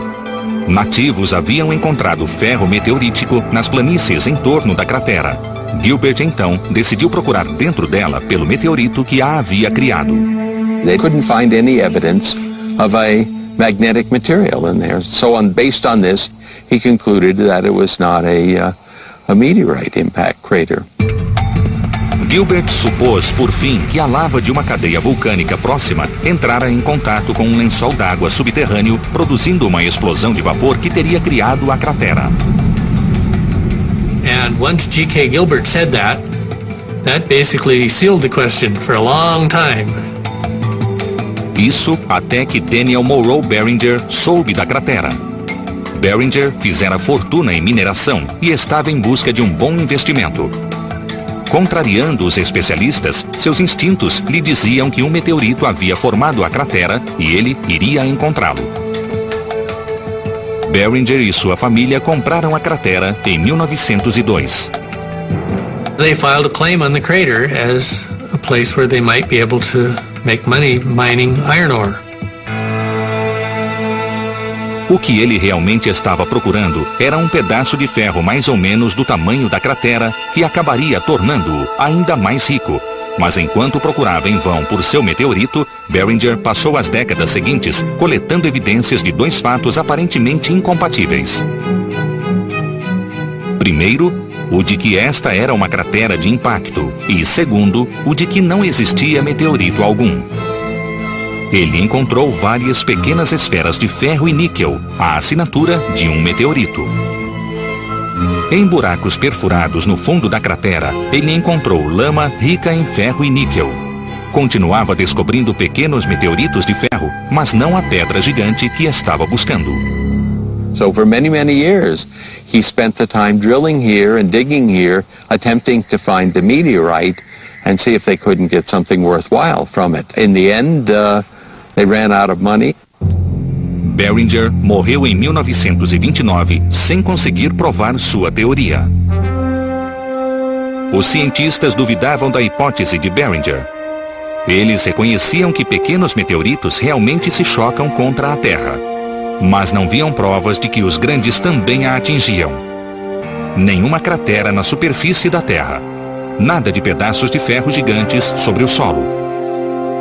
Nativos haviam encontrado ferro meteorítico nas planícies em torno da cratera. Gilbert então decidiu procurar dentro dela pelo meteorito que a havia criado. They couldn't find any evidence of a magnetic material in there. So based on this, he concluded that it was not a meteorite impact crater. Gilbert supôs, por fim, que a lava de uma cadeia vulcânica próxima entrara em contato com um lençol d'água subterrâneo, produzindo uma explosão de vapor que teria criado a cratera. And once G.K. Gilbert said that basically sealed the question for a long time. Isso até que Daniel Morrow Barringer soube da cratera. Barringer fizera fortuna em mineração e estava em busca de um bom investimento. Contrariando os especialistas, seus instintos lhe diziam que um meteorito havia formado a cratera e ele iria encontrá-lo. Barringer e sua família compraram a cratera em 1902. They filed a claim on the crater as a place where they might be able to make money mining iron ore. O que ele realmente estava procurando era um pedaço de ferro mais ou menos do tamanho da cratera que acabaria tornando-o ainda mais rico. Mas enquanto procurava em vão por seu meteorito, Barringer passou as décadas seguintes coletando evidências de dois fatos aparentemente incompatíveis. Primeiro, o de que esta era uma cratera de impacto, e segundo, o de que não existia meteorito algum. Ele encontrou várias pequenas esferas de ferro e níquel, a assinatura de um meteorito. Em buracos perfurados no fundo da cratera, ele encontrou lama rica em ferro e níquel. Continuava descobrindo pequenos meteoritos de ferro, mas não a pedra gigante que estava buscando. So for many, many years, he spent the time drilling here and digging here, attempting to find the meteorite and see if they couldn't get something worthwhile from it. In the end, they ran out of money. Barringer morreu em 1929 sem conseguir provar sua teoria. Os cientistas duvidavam da hipótese de Barringer. Eles reconheciam que pequenos meteoritos realmente se chocam contra a Terra, mas não viam provas de que os grandes também a atingiam. Nenhuma cratera na superfície da Terra. Nada de pedaços de ferro gigantes sobre o solo.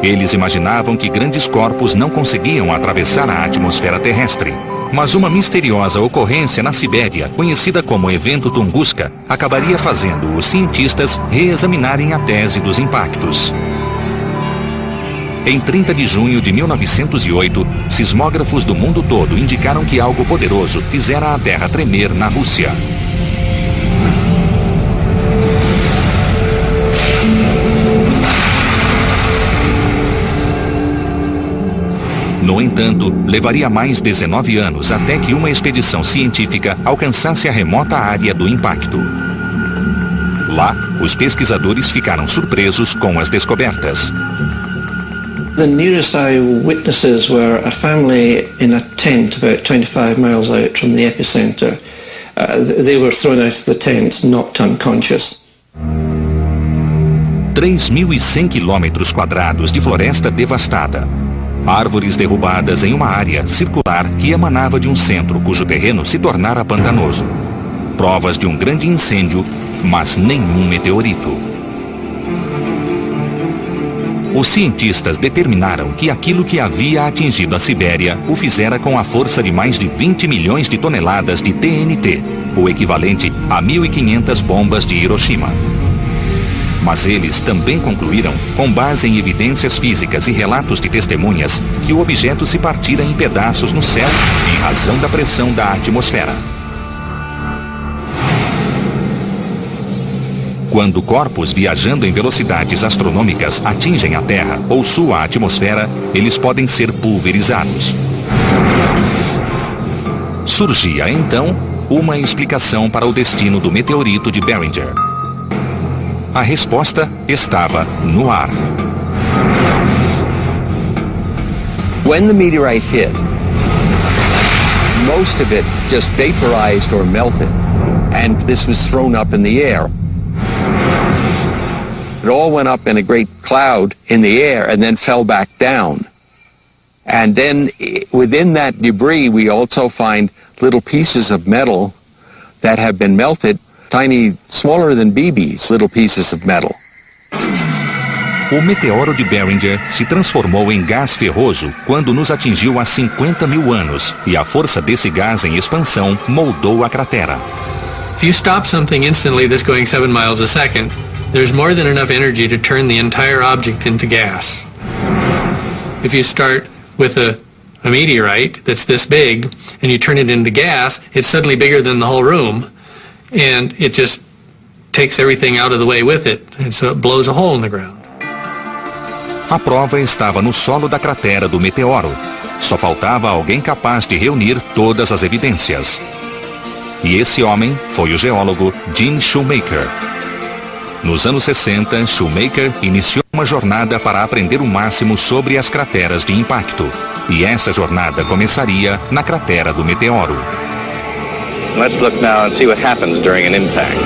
Eles imaginavam que grandes corpos não conseguiam atravessar a atmosfera terrestre. Mas uma misteriosa ocorrência na Sibéria, conhecida como Evento Tunguska, acabaria fazendo os cientistas reexaminarem a tese dos impactos. Em 30 de junho de 1908, sismógrafos do mundo todo indicaram que algo poderoso fizera a Terra tremer na Rússia. No entanto, levaria mais 19 anos até que uma expedição científica alcançasse a remota área do impacto. Lá, os pesquisadores ficaram surpresos com as descobertas. The nearest eyewitnesses were a family in a tent about 25 miles out from the epicenter. They were thrown out of the tent, knocked unconscious. 3.100 quilômetros quadrados de floresta devastada. Árvores derrubadas em uma área circular que emanava de um centro cujo terreno se tornara pantanoso. Provas de um grande incêndio, mas nenhum meteorito. Os cientistas determinaram que aquilo que havia atingido a Sibéria o fizera com a força de mais de 20 milhões de toneladas de TNT, o equivalente a 1.500 bombas de Hiroshima. Mas eles também concluíram, com base em evidências físicas e relatos de testemunhas, que o objeto se partira em pedaços no céu em razão da pressão da atmosfera. Quando corpos viajando em velocidades astronômicas atingem a Terra ou sua atmosfera, eles podem ser pulverizados. Surgia, então, uma explicação para o destino do meteorito de Barringer. A resposta estava no ar. When the meteorite hit, most of it just vaporized or melted, and this was thrown up in the air. It all went up in a great cloud in the air and then fell back down. And then within that debris, we also find little pieces of metal that have been melted, tiny, smaller than BBs, little pieces of metal. O meteoro de Barringer se transformou em gás ferroso quando nos atingiu há 50 mil anos, e a força desse gás em expansão moldou a cratera. If you stop something instantly that's going 7 miles a second, there's more than enough energy to turn the entire object into gas. If you start with a meteorite that's this big and you turn it into gas, it's suddenly bigger than the whole room, and it just takes everything out of the way with it, and so it blows a hole in the ground. A prova estava no solo da cratera do meteoro. Só faltava alguém capaz de reunir todas as evidências. E esse homem foi o geólogo Gene Shoemaker. Nos anos 60, Shoemaker iniciou uma jornada para aprender o máximo sobre as crateras de impacto. E essa jornada começaria na cratera do meteoro. Let's look now and see what happens during an impact.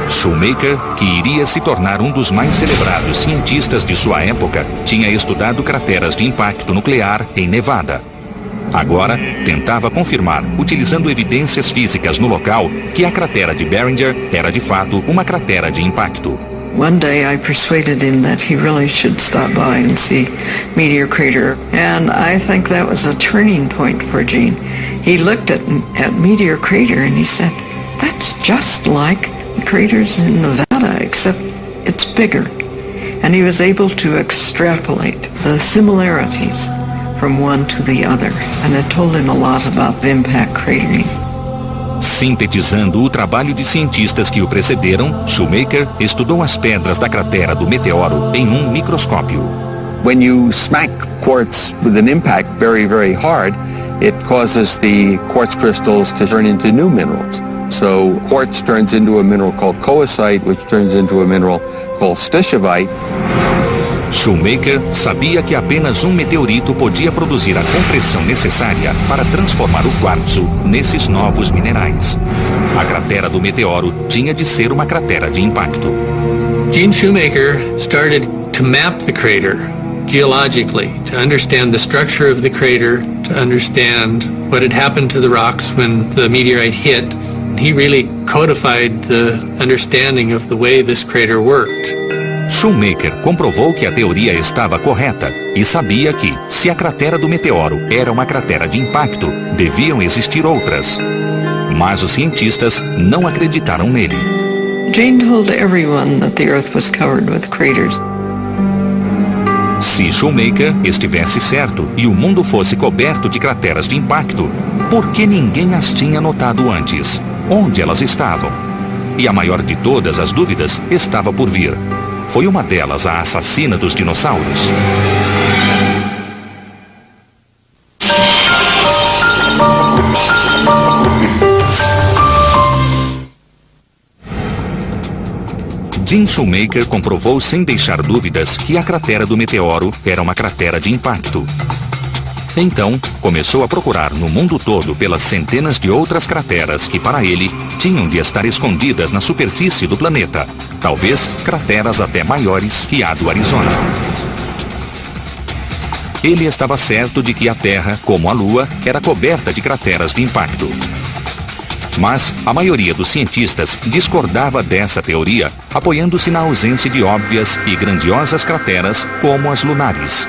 Shoemaker, que iria se tornar um dos mais celebrados cientistas de sua época, tinha estudado crateras de impacto nuclear em Nevada. Agora, tentava confirmar, utilizando evidências físicas no local, que a cratera de Barringer era de fato uma cratera de impacto. One day I persuaded him that he really should stop by and see Meteor Crater, and I think that was a turning point for Gene. He looked at Meteor Crater and he said, "That's just like the craters in Nevada, except it's bigger." And he was able to extrapolate the similarities from one to the other, and it told him a lot about the impact cratering. Sintetizando o trabalho de cientistas que o precederam, Shoemaker estudou as pedras da cratera do meteoro em um microscópio. When you smack quartz with an impact very, very hard, it causes the quartz crystals to turn into new minerals. So quartz turns into a mineral called coesite, which turns into a mineral called stishovite. Shoemaker sabia que apenas um meteorito podia produzir a compressão necessária para transformar o quartzo nesses novos minerais. A cratera do meteoro tinha de ser uma cratera de impacto. Gene Shoemaker started to map the crater geologically, to understand the structure of the crater, to understand what had happened to the rocks when the meteorite hit. He really codified the understanding of the way this crater worked. Shoemaker comprovou que a teoria estava correta e sabia que, se a cratera do meteoro era uma cratera de impacto, deviam existir outras. Mas os cientistas não acreditaram nele. Gene told everyone that the Earth was covered with craters. Se Shoemaker estivesse certo e o mundo fosse coberto de crateras de impacto, por que ninguém as tinha notado antes? Onde elas estavam? E a maior de todas as dúvidas estava por vir. Foi uma delas a assassina dos dinossauros? Jim Shoemaker comprovou sem deixar dúvidas que a cratera do meteoro era uma cratera de impacto. Então, começou a procurar no mundo todo pelas centenas de outras crateras que, para ele, tinham de estar escondidas na superfície do planeta. Talvez crateras até maiores que a do Arizona. Ele estava certo de que a Terra, como a Lua, era coberta de crateras de impacto. Mas a maioria dos cientistas discordava dessa teoria, apoiando-se na ausência de óbvias e grandiosas crateras como as lunares.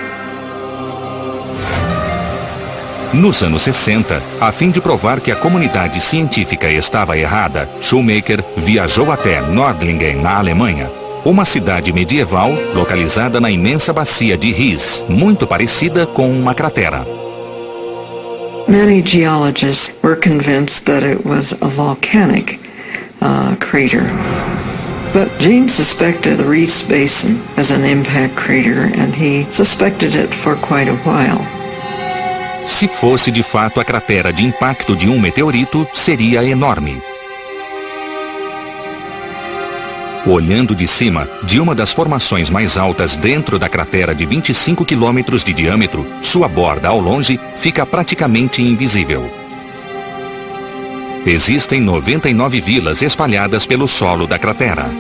Nos anos 60, a fim de provar que a comunidade científica estava errada, Shoemaker viajou até Nördlingen, na Alemanha, uma cidade medieval localizada na imensa bacia de Ries, muito parecida com uma cratera. Many geologists were convinced that it was a volcanic crater. But Gene suspected the Ries Basin as an impact crater, and he suspected it for quite a while. Se fosse de fato a cratera de impacto de um meteorito, seria enorme. Olhando de cima, de uma das formações mais altas dentro da cratera de 25 quilômetros de diâmetro, sua borda ao longe fica praticamente invisível. Existem 99 vilas espalhadas pelo solo da cratera.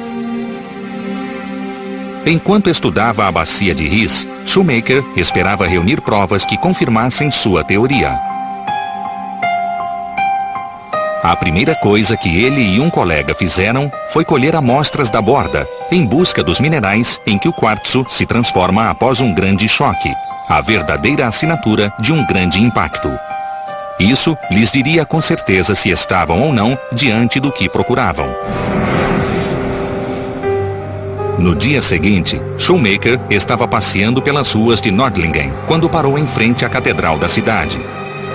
Enquanto estudava a bacia de Ries, Shoemaker esperava reunir provas que confirmassem sua teoria. A primeira coisa que ele e um colega fizeram foi colher amostras da borda, em busca dos minerais em que o quartzo se transforma após um grande choque, a verdadeira assinatura de um grande impacto. Isso lhes diria com certeza se estavam ou não diante do que procuravam. No dia seguinte, Shoemaker estava passeando pelas ruas de Nördlingen quando parou em frente à catedral da cidade.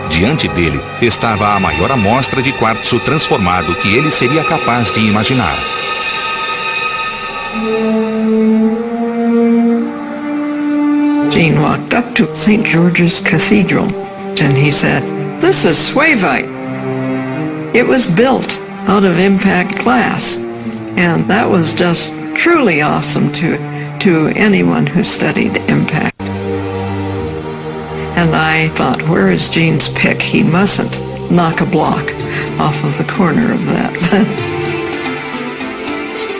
Diante dele estava a maior amostra de quartzo transformado que ele seria capaz de imaginar. Gene walked up to St. George's Cathedral and he said, "This is Suevite. It was built out of impact glass." And that was just truly awesome to anyone who studied impact. And I thought, where is Gene's pick? He mustn't knock a block off of the corner of that.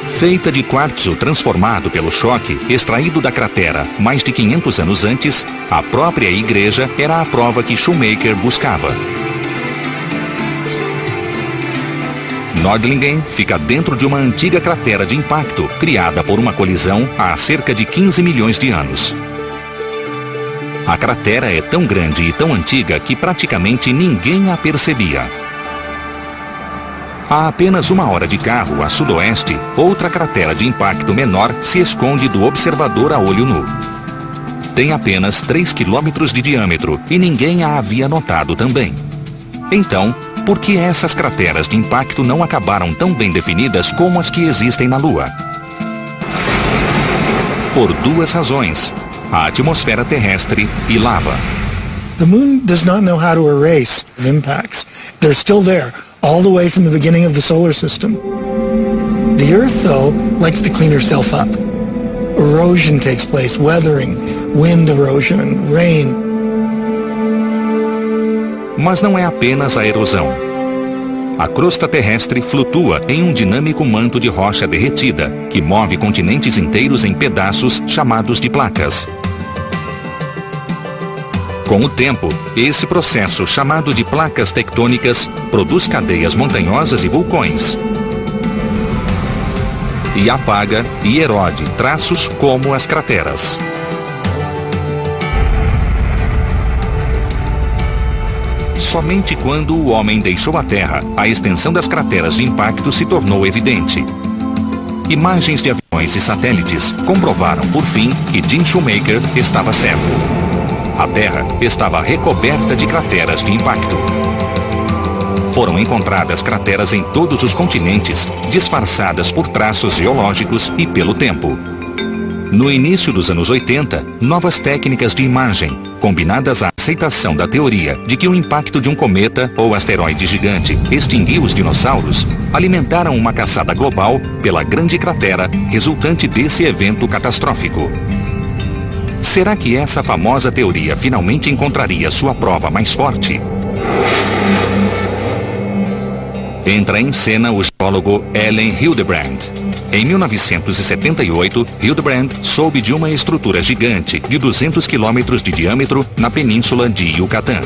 Feita de quartzo transformado pelo choque, extraído da cratera mais de 500 anos antes, a própria igreja era a prova que Shoemaker buscava. Nördlingen fica dentro de uma antiga cratera de impacto, criada por uma colisão há cerca de 15 milhões de anos. A cratera é tão grande e tão antiga que praticamente ninguém a percebia. A apenas 1 hora de carro a sudoeste, outra cratera de impacto menor se esconde do observador a olho nu. Tem apenas 3 quilômetros de diâmetro e ninguém a havia notado também. Então, por que essas crateras de impacto não acabaram tão bem definidas como as que existem na Lua? Por 2 razões: a atmosfera terrestre e lava. The moon does not know how to erase impacts. They're still there, all the way from the beginning of the solar system. The Earth, though, likes to clean herself up. Erosion takes place, weathering, wind erosion, and rain. Mas não é apenas a erosão. A crosta terrestre flutua em um dinâmico manto de rocha derretida, que move continentes inteiros em pedaços chamados de placas. Com o tempo, esse processo, chamado de placas tectônicas, produz cadeias montanhosas e vulcões. E apaga e erode traços como as crateras. Somente quando o homem deixou a Terra, a extensão das crateras de impacto se tornou evidente. Imagens de aviões e satélites comprovaram, por fim, que Jim Shoemaker estava certo. A Terra estava recoberta de crateras de impacto. Foram encontradas crateras em todos os continentes, disfarçadas por traços geológicos e pelo tempo. No início dos anos 80, novas técnicas de imagem, combinadas à aceitação da teoria de que o impacto de um cometa ou asteroide gigante extinguiu os dinossauros, alimentaram uma caçada global pela grande cratera resultante desse evento catastrófico. Será que essa famosa teoria finalmente encontraria sua prova mais forte? Entra em cena o geólogo Allen Hildebrand. Em 1978, Hildebrand soube de uma estrutura gigante de 200 quilômetros de diâmetro na península de Yucatán.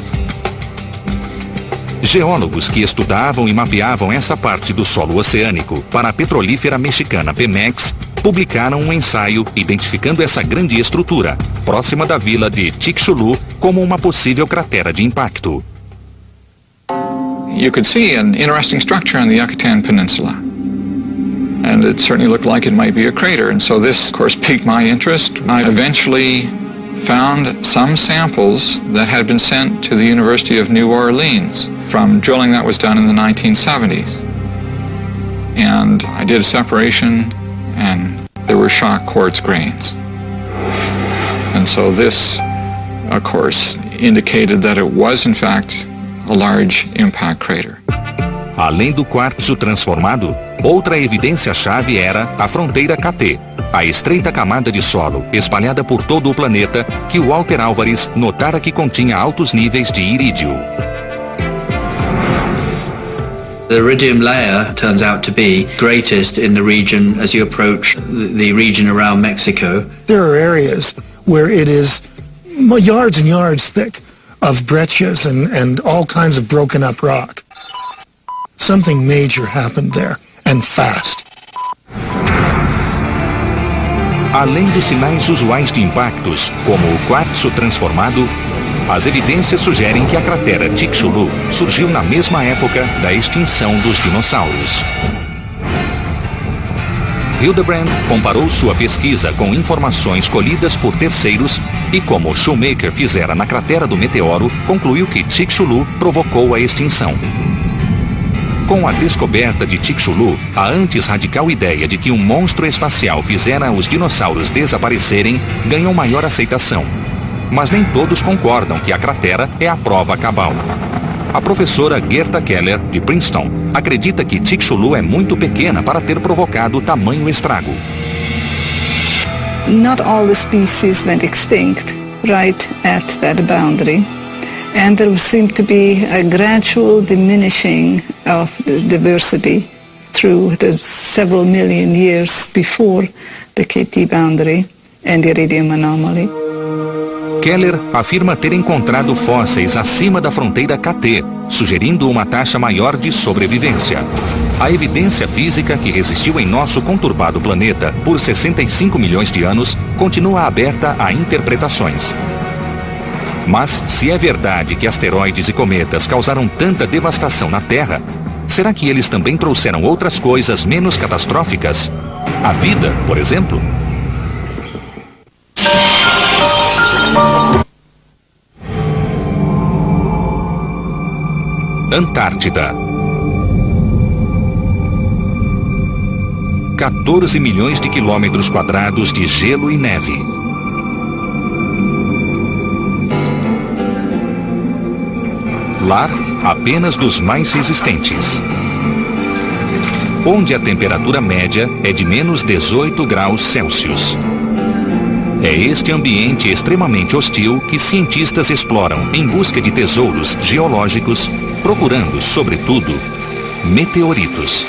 Geólogos que estudavam e mapeavam essa parte do solo oceânico para a petrolífera mexicana Pemex publicaram um ensaio identificando essa grande estrutura, próxima da vila de Chicxulub, como uma possível cratera de impacto. You could see an interesting structure on the Yucatan Peninsula. And it certainly looked like it might be a crater. And so this, of course, piqued my interest. I eventually found some samples that had been sent to the University of New Orleans from drilling that was done in the 1970s. And I did a separation, and there were shock quartz grains. And so this, of course, indicated that it was, in fact, a large impact crater. Além do quartzo transformado, outra evidência-chave era a fronteira KT, a estreita camada de solo espalhada por todo o planeta que Walter Álvares notara que continha altos níveis de irídio. The iridium layer turns out to be greatest in the region as you approach the region around Mexico. There are areas where it is yards and yards thick of breccias and all kinds of broken up rock. Something major happened there, and fast. Além dos sinais usuais de impactos, como o quartzo transformado, as evidências sugerem que a cratera Chicxulub surgiu na mesma época da extinção dos dinossauros. Hildebrand comparou sua pesquisa com informações colhidas por terceiros e, como Shoemaker fizera na cratera do meteoro, concluiu que Chicxulub provocou a extinção. Com a descoberta de Chicxulub, a antes radical ideia de que um monstro espacial fizera os dinossauros desaparecerem ganhou maior aceitação. Mas nem todos concordam que a cratera é a prova cabal. A professora Gerta Keller, de Princeton, acredita que Chicxulub é muito pequena para ter provocado tamanho estrago. Not all the species went extinct right at that boundary. And there seemed to be a gradual diminishing of diversity through the several million years before the KT boundary and the iridium anomaly. Keller afirma ter encontrado fósseis acima da fronteira KT, sugerindo uma taxa maior de sobrevivência. A evidência física que resistiu em nosso conturbado planeta por 65 milhões de anos continua aberta a interpretações. Mas, se é verdade que asteroides e cometas causaram tanta devastação na Terra, será que eles também trouxeram outras coisas menos catastróficas? A vida, por exemplo? Antártida. 14 milhões de quilômetros quadrados de gelo e neve. Lar apenas dos mais resistentes. Onde a temperatura média é de menos 18 graus Celsius. É este ambiente extremamente hostil que cientistas exploram em busca de tesouros geológicos, procurando, sobretudo, meteoritos.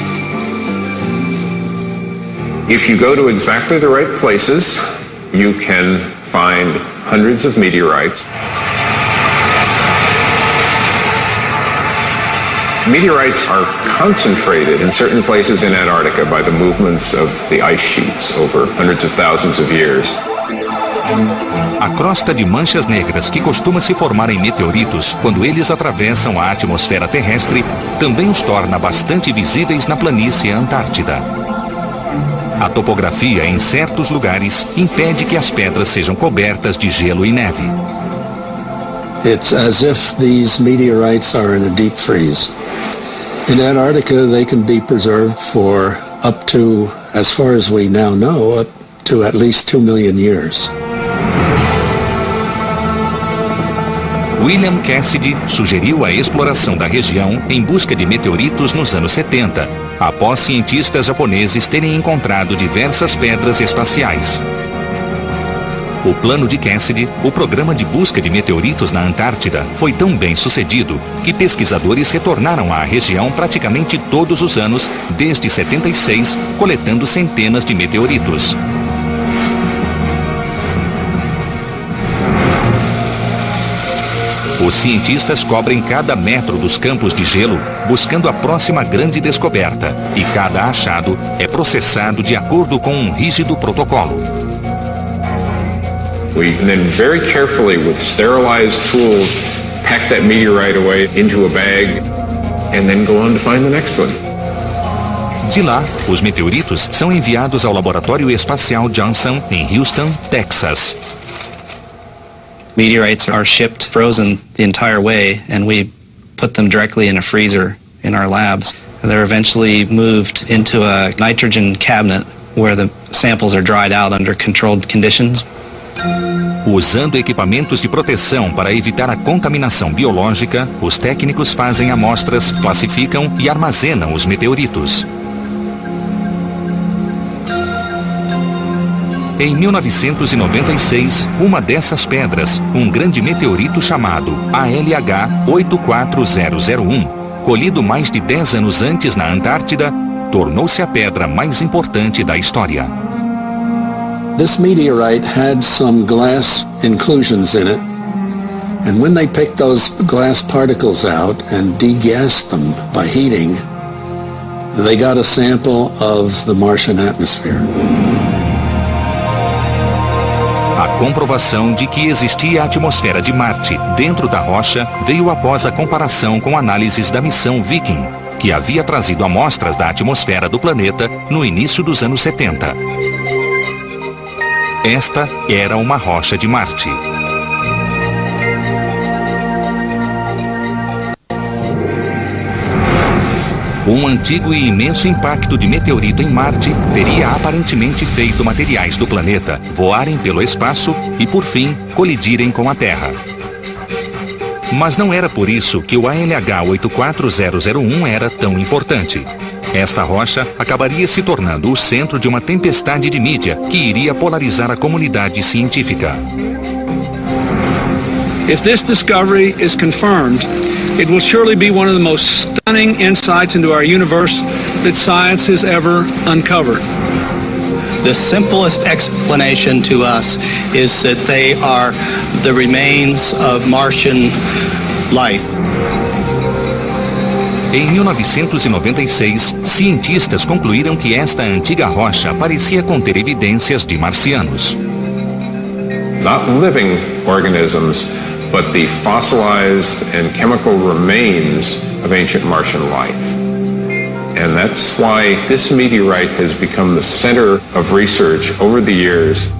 If you go to exactly the right places, you can find hundreds of meteorites. Meteorites are concentrated in certain places in Antarctica by the movements of the ice sheets over hundreds of thousands of years. A crosta de manchas negras que costuma se formar em meteoritos quando eles atravessam a atmosfera terrestre também os torna bastante visíveis na planície Antártida. A topografia em certos lugares impede que as pedras sejam cobertas de gelo e neve. It's as if these meteorites are in a deep freeze. In Antarctica, they can be preserved for up to, as far as we now know, up to at least 2 million years. William Cassidy sugeriu a exploração da região em busca de meteoritos nos anos 70, após cientistas japoneses terem encontrado diversas pedras espaciais. O plano de Cassidy, o programa de busca de meteoritos na Antártida, foi tão bem sucedido que pesquisadores retornaram à região praticamente todos os anos, desde 76, coletando centenas de meteoritos. Os cientistas cobrem cada metro dos campos de gelo, buscando a próxima grande descoberta, e cada achado é processado de acordo com um rígido protocolo. We then very carefully, with sterilized tools, pack that meteorite away into a bag and then go on to find the next one. De lá, os meteoritos são enviados ao Laboratório Espacial Johnson, em Houston, Texas. Meteorites are shipped frozen the entire way, and we put them directly in a freezer in our labs. They're eventually moved into a nitrogen cabinet where the samples are dried out under controlled conditions. Usando equipamentos de proteção para evitar a contaminação biológica, os técnicos fazem amostras, classificam e armazenam os meteoritos. Em 1996, uma dessas pedras, um grande meteorito chamado ALH 84001, colhido mais de 10 anos antes na Antártida, tornou-se a pedra mais importante da história. This meteorite had some glass inclusions in it, and when they picked those glass particles out and degassed them by heating, they got a sample of the Martian atmosphere. A comprovação de que existia a atmosfera de Marte dentro da rocha veio após a comparação com análises da missão Viking, que havia trazido amostras da atmosfera do planeta no início dos anos 70. Esta era uma rocha de Marte. Um antigo e imenso impacto de meteorito em Marte teria aparentemente feito materiais do planeta voarem pelo espaço e, por fim, colidirem com a Terra. Mas não era por isso que o ALH 84001 era tão importante. Esta rocha acabaria se tornando o centro de uma tempestade de mídia que iria polarizar a comunidade científica. If this discovery is confirmed, it will surely be one of the most stunning insights into our universe that science has ever uncovered. The simplest explanation to us is that they are the remains of Martian life. Em 1996, cientistas concluíram que esta antiga rocha parecia conter evidências de marcianos. Not living organisms, but the fossilized and chemical remains of ancient Martian life. And that's why this meteorite has become the center of research over the years.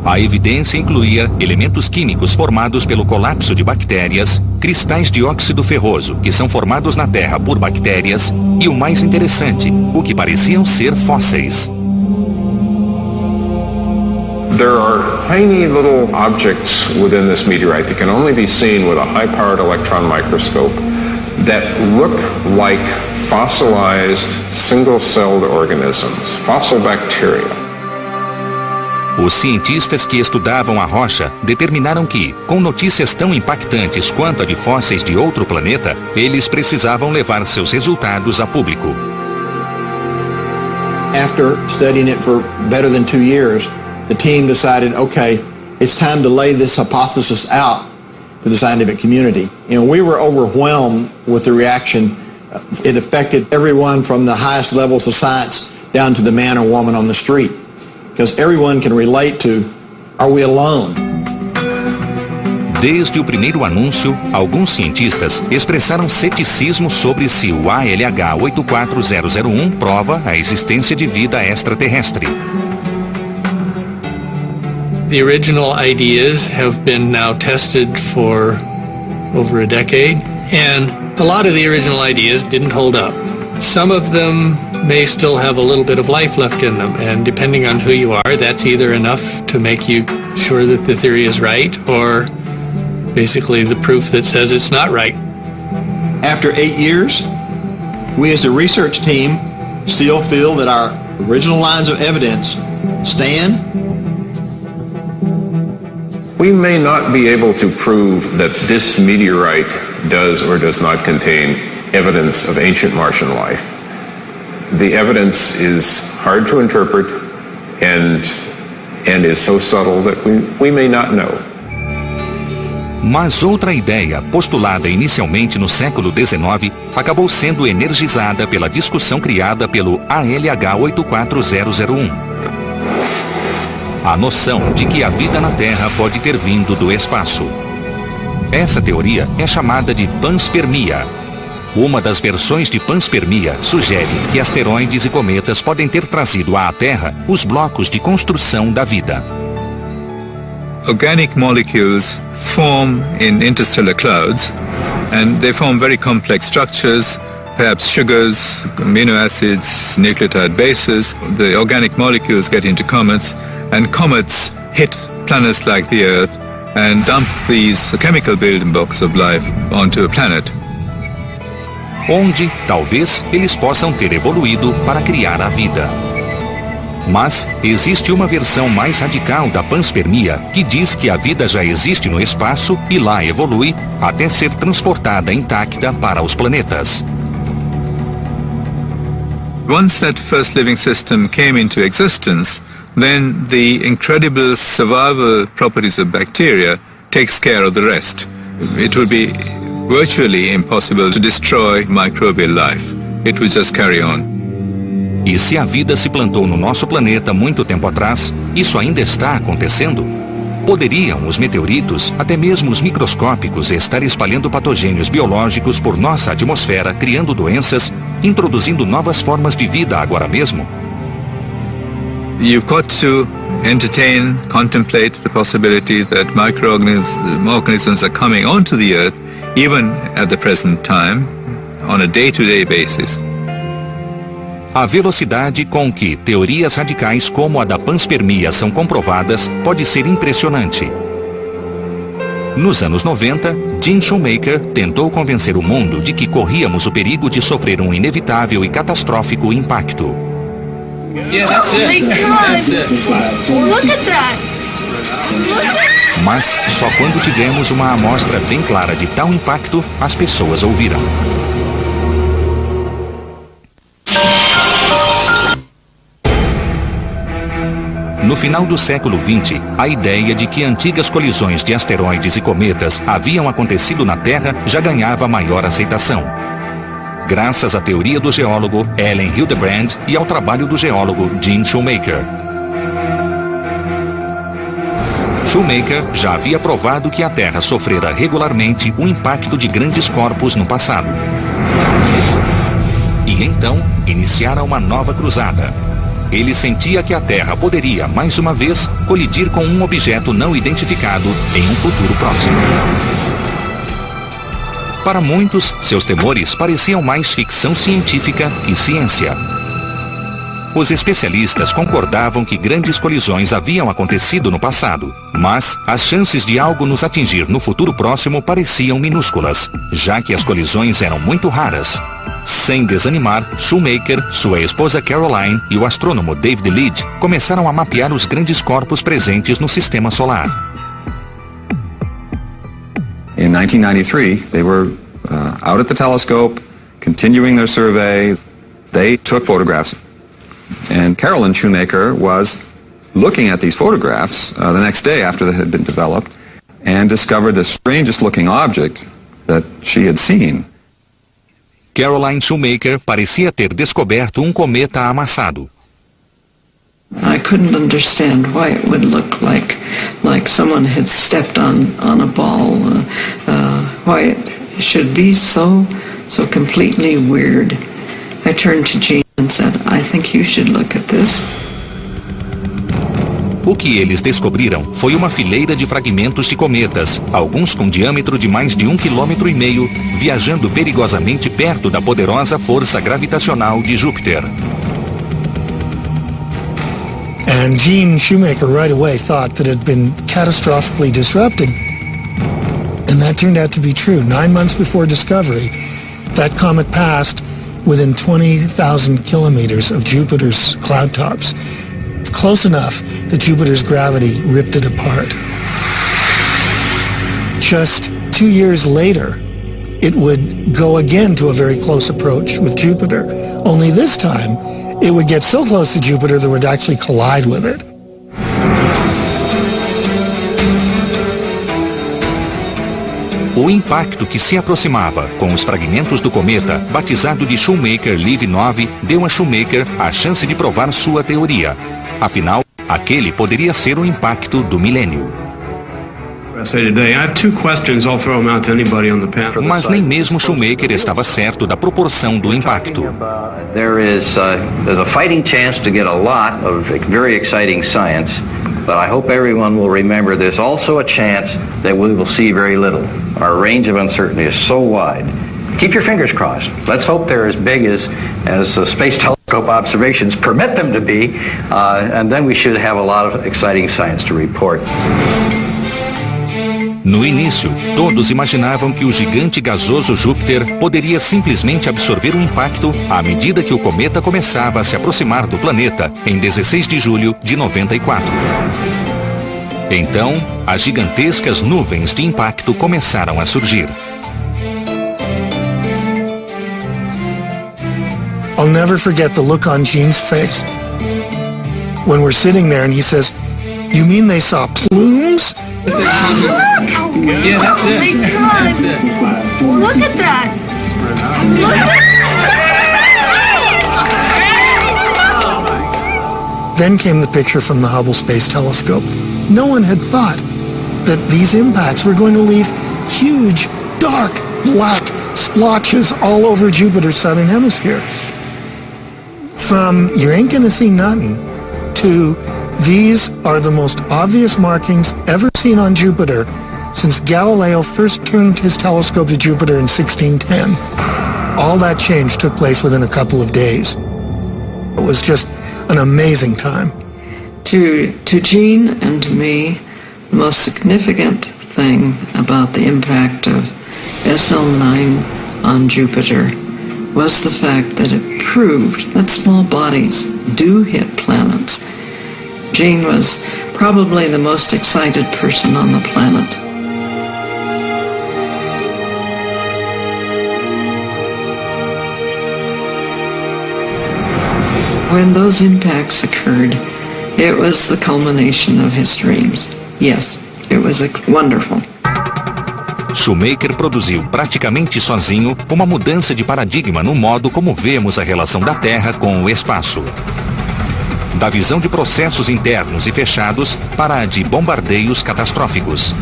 A evidência incluía elementos químicos formados pelo colapso de bactérias, cristais de óxido ferroso que são formados na Terra por bactérias e, o mais interessante, o que pareciam ser fósseis. There are tiny little objects within this meteorite that can only be seen with a high-powered electron microscope that look like fossilized single-celled organisms, fossil bacteria. Os cientistas que estudavam a rocha determinaram que, com notícias tão impactantes quanto a de fósseis de outro planeta, eles precisavam levar seus resultados a público. After studying it for better than 2 years, the team decided, okay, it's time to lay this hypothesis out to the scientific community. You know, we were overwhelmed with the reaction. It affected everyone from the highest levels of science down to the man or woman on the street. Because everyone can relate to, are we alone? Desde o primeiro anúncio, alguns cientistas expressaram ceticismo sobre se o ALH 84001 prova a existência de vida extraterrestre. The original ideas have been now tested for over a decade, and a lot of the original ideas didn't hold up. Some of them may still have a little bit of life left in them, and depending on who you are, that's either enough to make you sure that the theory is right, or basically the proof that says it's not right. After 8 years, we as a research team still feel that our original lines of evidence stand. We may not be able to prove that this meteorite does or does not contain evidence of ancient Martian life. The evidence is hard to interpret and is so subtle that we may not know. Mas outra ideia, postulada inicialmente no século XIX, acabou sendo energizada pela discussão criada pelo ALH 84001. A noção de que a vida na Terra pode ter vindo do espaço. Essa teoria é chamada de panspermia. Uma das versões de panspermia sugere que asteroides e cometas podem ter trazido à Terra os blocos de construção da vida. Organic molecules form in interstellar clouds, and they form very complex structures, perhaps sugars, amino acids, nucleotide bases. The organic molecules get into comets, and comets hit planets like the Earth and dump these chemical building blocks of life onto a planet. Onde, talvez, eles possam ter evoluído para criar a vida. Mas existe uma versão mais radical da panspermia que diz que a vida já existe no espaço e lá evolui até ser transportada intacta para os planetas. Once that first living system came into existence, then the incredible survival properties of bacteria takes care of the rest. It would be virtually impossible to destroy microbial life. It would just carry on. E se a vida se plantou no nosso planeta muito tempo atrás, isso ainda está acontecendo? Poderiam os meteoritos, até mesmo os microscópicos, estar espalhando patogênios biológicos por nossa atmosfera, criando doenças, introduzindo novas formas de vida agora mesmo? You've got to entertain, contemplate the possibility that microorganisms are coming onto the Earth, even at the present time, on a day-to-day basis. A velocidade com que teorias radicais como a da panspermia são comprovadas pode ser impressionante. Nos anos 90, Gene Shoemaker tentou convencer o mundo de que corríamos o perigo de sofrer um inevitável e catastrófico impacto. Yeah, that's it. That's it. Look at that. Mas só quando tivemos uma amostra bem clara de tal impacto, as pessoas ouviram. No final do século XX, a ideia de que antigas colisões de asteroides e cometas haviam acontecido na Terra já ganhava maior aceitação. Graças à teoria do geólogo Ellen Hildebrand e ao trabalho do geólogo Gene Shoemaker. Shoemaker já havia provado que a Terra sofrera regularmente o impacto de grandes corpos no passado. E então, iniciara uma nova cruzada. Ele sentia que a Terra poderia, mais uma vez, colidir com um objeto não identificado em um futuro próximo. Para muitos, seus temores pareciam mais ficção científica que ciência. Os especialistas concordavam que grandes colisões haviam acontecido no passado, mas as chances de algo nos atingir no futuro próximo pareciam minúsculas, já que as colisões eram muito raras. Sem desanimar, Shoemaker, sua esposa Caroline e o astrônomo David Lead começaram a mapear os grandes corpos presentes no sistema solar. In 1993, they were out at the telescope, continuing their survey. They took photographs. And Caroline Shoemaker was looking at these photographs the next day after they had been developed and discovered the strangest looking object that she had seen. Caroline Shoemaker parecia ter descoberto um cometa amassado. I couldn't understand why it would look like someone had stepped on a ball. Why it should be so completely weird. I turned to Gene and said, I think you should look at this. O que eles descobriram foi uma fileira de fragmentos de cometas, alguns com diâmetro de mais de 1,5 km, viajando perigosamente perto da poderosa força gravitacional de Júpiter. And Gene Shoemaker right away thought that it had been catastrophically disrupted. And that turned out to be true. 9 months before discovery, that comet passed within 20,000 kilometers of Jupiter's cloud tops. Close enough that Jupiter's gravity ripped it apart. Just 2 years later, it would go again to a very close approach with Jupiter. Only this time, it would get so close to Jupiter that it would actually collide with it. O impacto que se aproximava com os fragmentos do cometa, batizado de Shoemaker-Levy 9, deu a Shoemaker a chance de provar sua teoria. Afinal, aquele poderia ser o impacto do milênio. Mas nem mesmo Shoemaker estava certo da proporção do impacto. There's a fighting chance to get a lot of very exciting science, but I hope everyone will remember there's also a chance that we will see very little. Our range of uncertainty is so wide. Keep your fingers crossed. Let's hope they're as big as space telescope observations permit them to be, and then we should have a lot of exciting science to report. No início, todos imaginavam que o gigante gasoso Júpiter poderia simplesmente absorver o impacto à medida que o cometa começava a se aproximar do planeta em 16 de julho de 94. Então, as gigantescas nuvens de impacto começaram a surgir. I'll never forget the look on Gene's face when we're sitting there and he says, "You mean they saw plumes?" Look! Yeah, that's it. Oh my God! That's it. Look at that! Look at that! Then came the picture from the Hubble Space Telescope. No one had thought that these impacts were going to leave huge, dark, black splotches all over Jupiter's southern hemisphere. From "you ain't gonna see nothing" to "these are the most obvious markings ever seen on Jupiter since Galileo first turned his telescope to Jupiter in 1610. All that change took place within a couple of days. It was just an amazing time. To Gene and to me, the most significant thing about the impact of SL9 on Jupiter was the fact that it proved that small bodies do hit planets. Gene was probably the most excited person on the planet. When those impacts occurred, it was the culmination of his dreams. Yes, it was wonderful. Shoemaker produziu praticamente sozinho uma mudança de paradigma no modo como vemos a relação da Terra com o espaço. Da visão de processos internos e fechados para a de bombardeios catastróficos.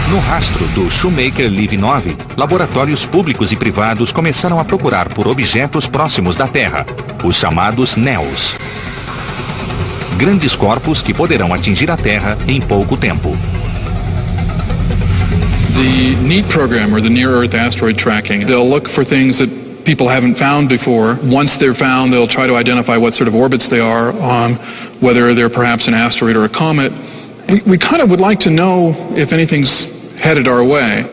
No rastro do Shoemaker-Levy 9, laboratórios públicos e privados começaram a procurar por objetos próximos da Terra, os chamados NEOs. Grandes corpos que poderão atingir a Terra em pouco tempo. The NEAT program, or the Near Earth Asteroid Tracking, they'll look for things that people haven't found before. Once they're found, they'll try to identify what sort of orbits they are on, whether they're perhaps an asteroid or a comet. We kind of would like to know if anything's headed our way.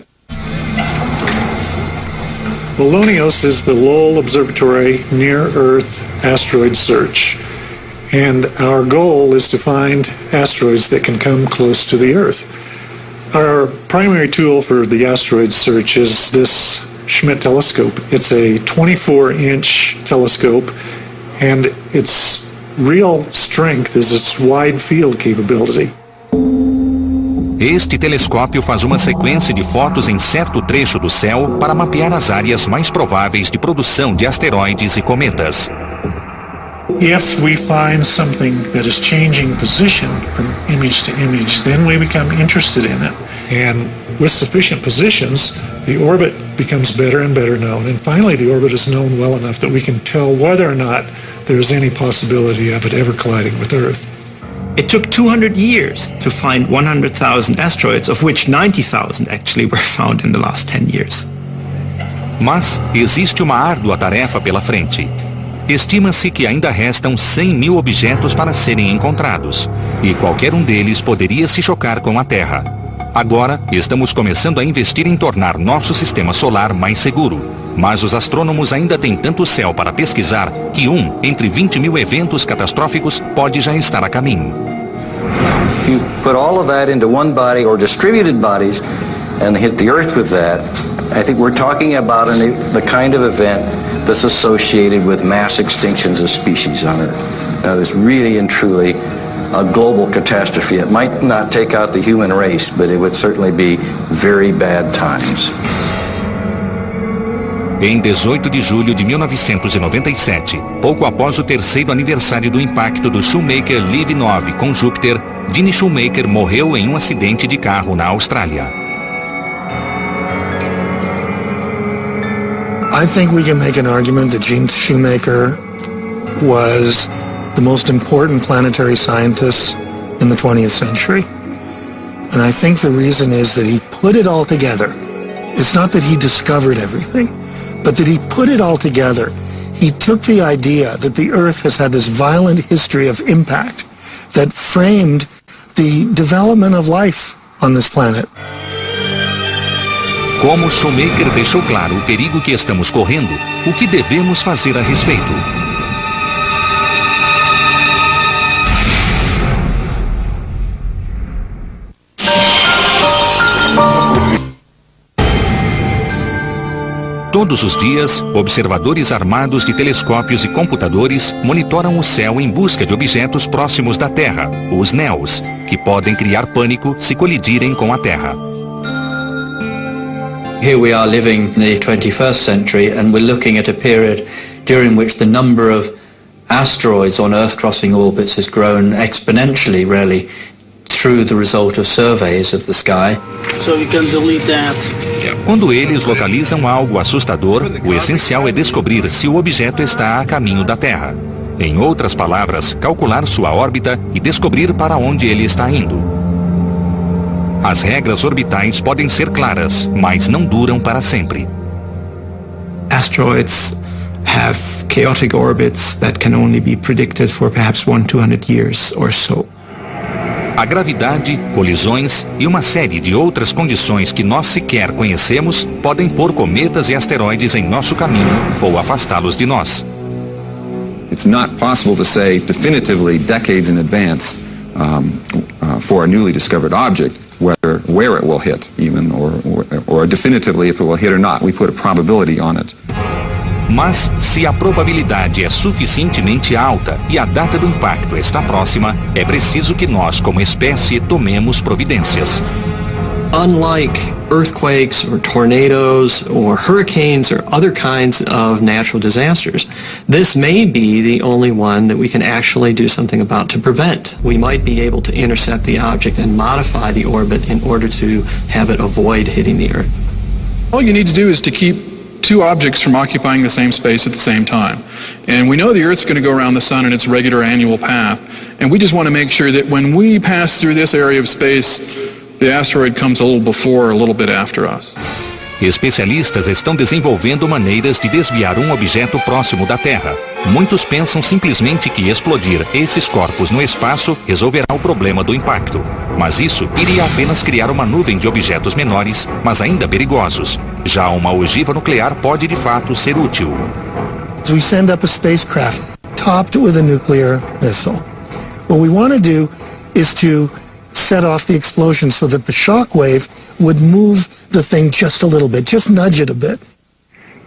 LONEOS is the Lowell Observatory Near Earth Asteroid Search. And our goal is to find asteroids that can come close to the Earth. Our primary tool for the asteroid search is this Schmidt telescope. It's a 24-inch telescope, and its real strength is its wide field capability. Este telescópio faz uma sequência de fotos em certo trecho do céu para mapear as áreas mais prováveis de produção de asteroides e cometas. If we find something that is changing position from image to image, then we become interested in it. And with sufficient positions, the orbit becomes better and better known. And finally, the orbit is known well enough that we can tell whether or not there's any possibility of it ever colliding with Earth. It took 200 years to find 100,000 asteroids, of which 90,000 actually were found in the last 10 years. Mas existe uma árdua tarefa pela frente. Estima-se que ainda restam 100.000 objetos para serem encontrados, e qualquer um deles poderia se chocar com a Terra. Agora, estamos começando a investir em tornar nosso sistema solar mais seguro. Mas os astrônomos ainda têm tanto céu para pesquisar que entre 20.000 eventos catastróficos pode já estar a caminho. If you put all of that into one body or distributed bodies and hit the Earth with that, I think we're talking about the kind of event that's associated with mass extinctions of species on Earth. Now, there's really and truly a global catastrophe. It might not take out the human race, but it would certainly be very bad times. Em 18 de julho de 1997, pouco após o terceiro aniversário do impacto do Shoemaker LIV-9 com Júpiter, Gene Shoemaker morreu em um acidente de carro na Austrália. I think we can make an argument that Gene Shoemaker was the most important planetary scientist in the 20th century. And I think the reason is that he put it all together. It's not that he discovered everything, but that he put it all together. He took the idea that the Earth has had this violent history of impact that framed the development of life on this planet. Como Shoemaker deixou claro o perigo que estamos correndo, o que devemos fazer a respeito? Todos os dias, observadores armados de telescópios e computadores monitoram o céu em busca de objetos próximos da Terra, os NEOs, que podem criar pânico se colidirem com a Terra. Here we are living in the 21st century, and we're looking at a period during which the number of asteroids on Earth-crossing orbits has grown exponentially, really, through the result of surveys of the sky. So you can delete that. Quando eles localizam algo assustador, o essencial é descobrir se o objeto está a caminho da Terra. Em outras palavras, calcular sua órbita e descobrir para onde ele está indo. As regras orbitais podem ser claras, mas não duram para sempre. Asteroids have chaotic orbits that can only be predicted for perhaps 100-200 years or so. A gravidade, colisões e uma série de outras condições que nós sequer conhecemos podem pôr cometas e asteroides em nosso caminho ou afastá-los de nós. It's not possible to say definitively decades in advance for a newly discovered object where it will hit even or definitively if it will hit or not. We put a probability on it. Mas, se a probabilidade é suficientemente alta e a data do impacto está próxima, é preciso que nós, como espécie, tomemos providências. Unlike earthquakes or tornadoes or hurricanes or other kinds of natural disasters, this may be the only one that we can actually do something about to prevent. We might be able to intercept the object and modify the orbit in order to have it avoid hitting the Earth. All you need to do is to keep two objects from occupying the same space at the same time. And we know the Earth's going to go around the sun in its regular annual path. And we just want to make sure that when we pass through this area of space, the asteroid comes a little before or a little bit after us. Especialistas estão desenvolvendo maneiras de desviar um objeto próximo da Terra. Muitos pensam simplesmente que explodir esses corpos no espaço resolverá o problema do impacto. Mas isso iria apenas criar uma nuvem de objetos menores, mas ainda perigosos. Já uma ogiva nuclear pode de fato ser útil. We send up a spacecraft topped with a nuclear missile. What we want to do is to set off the explosion so that the shock wave would move the thing just a little bit, just nudge it a bit.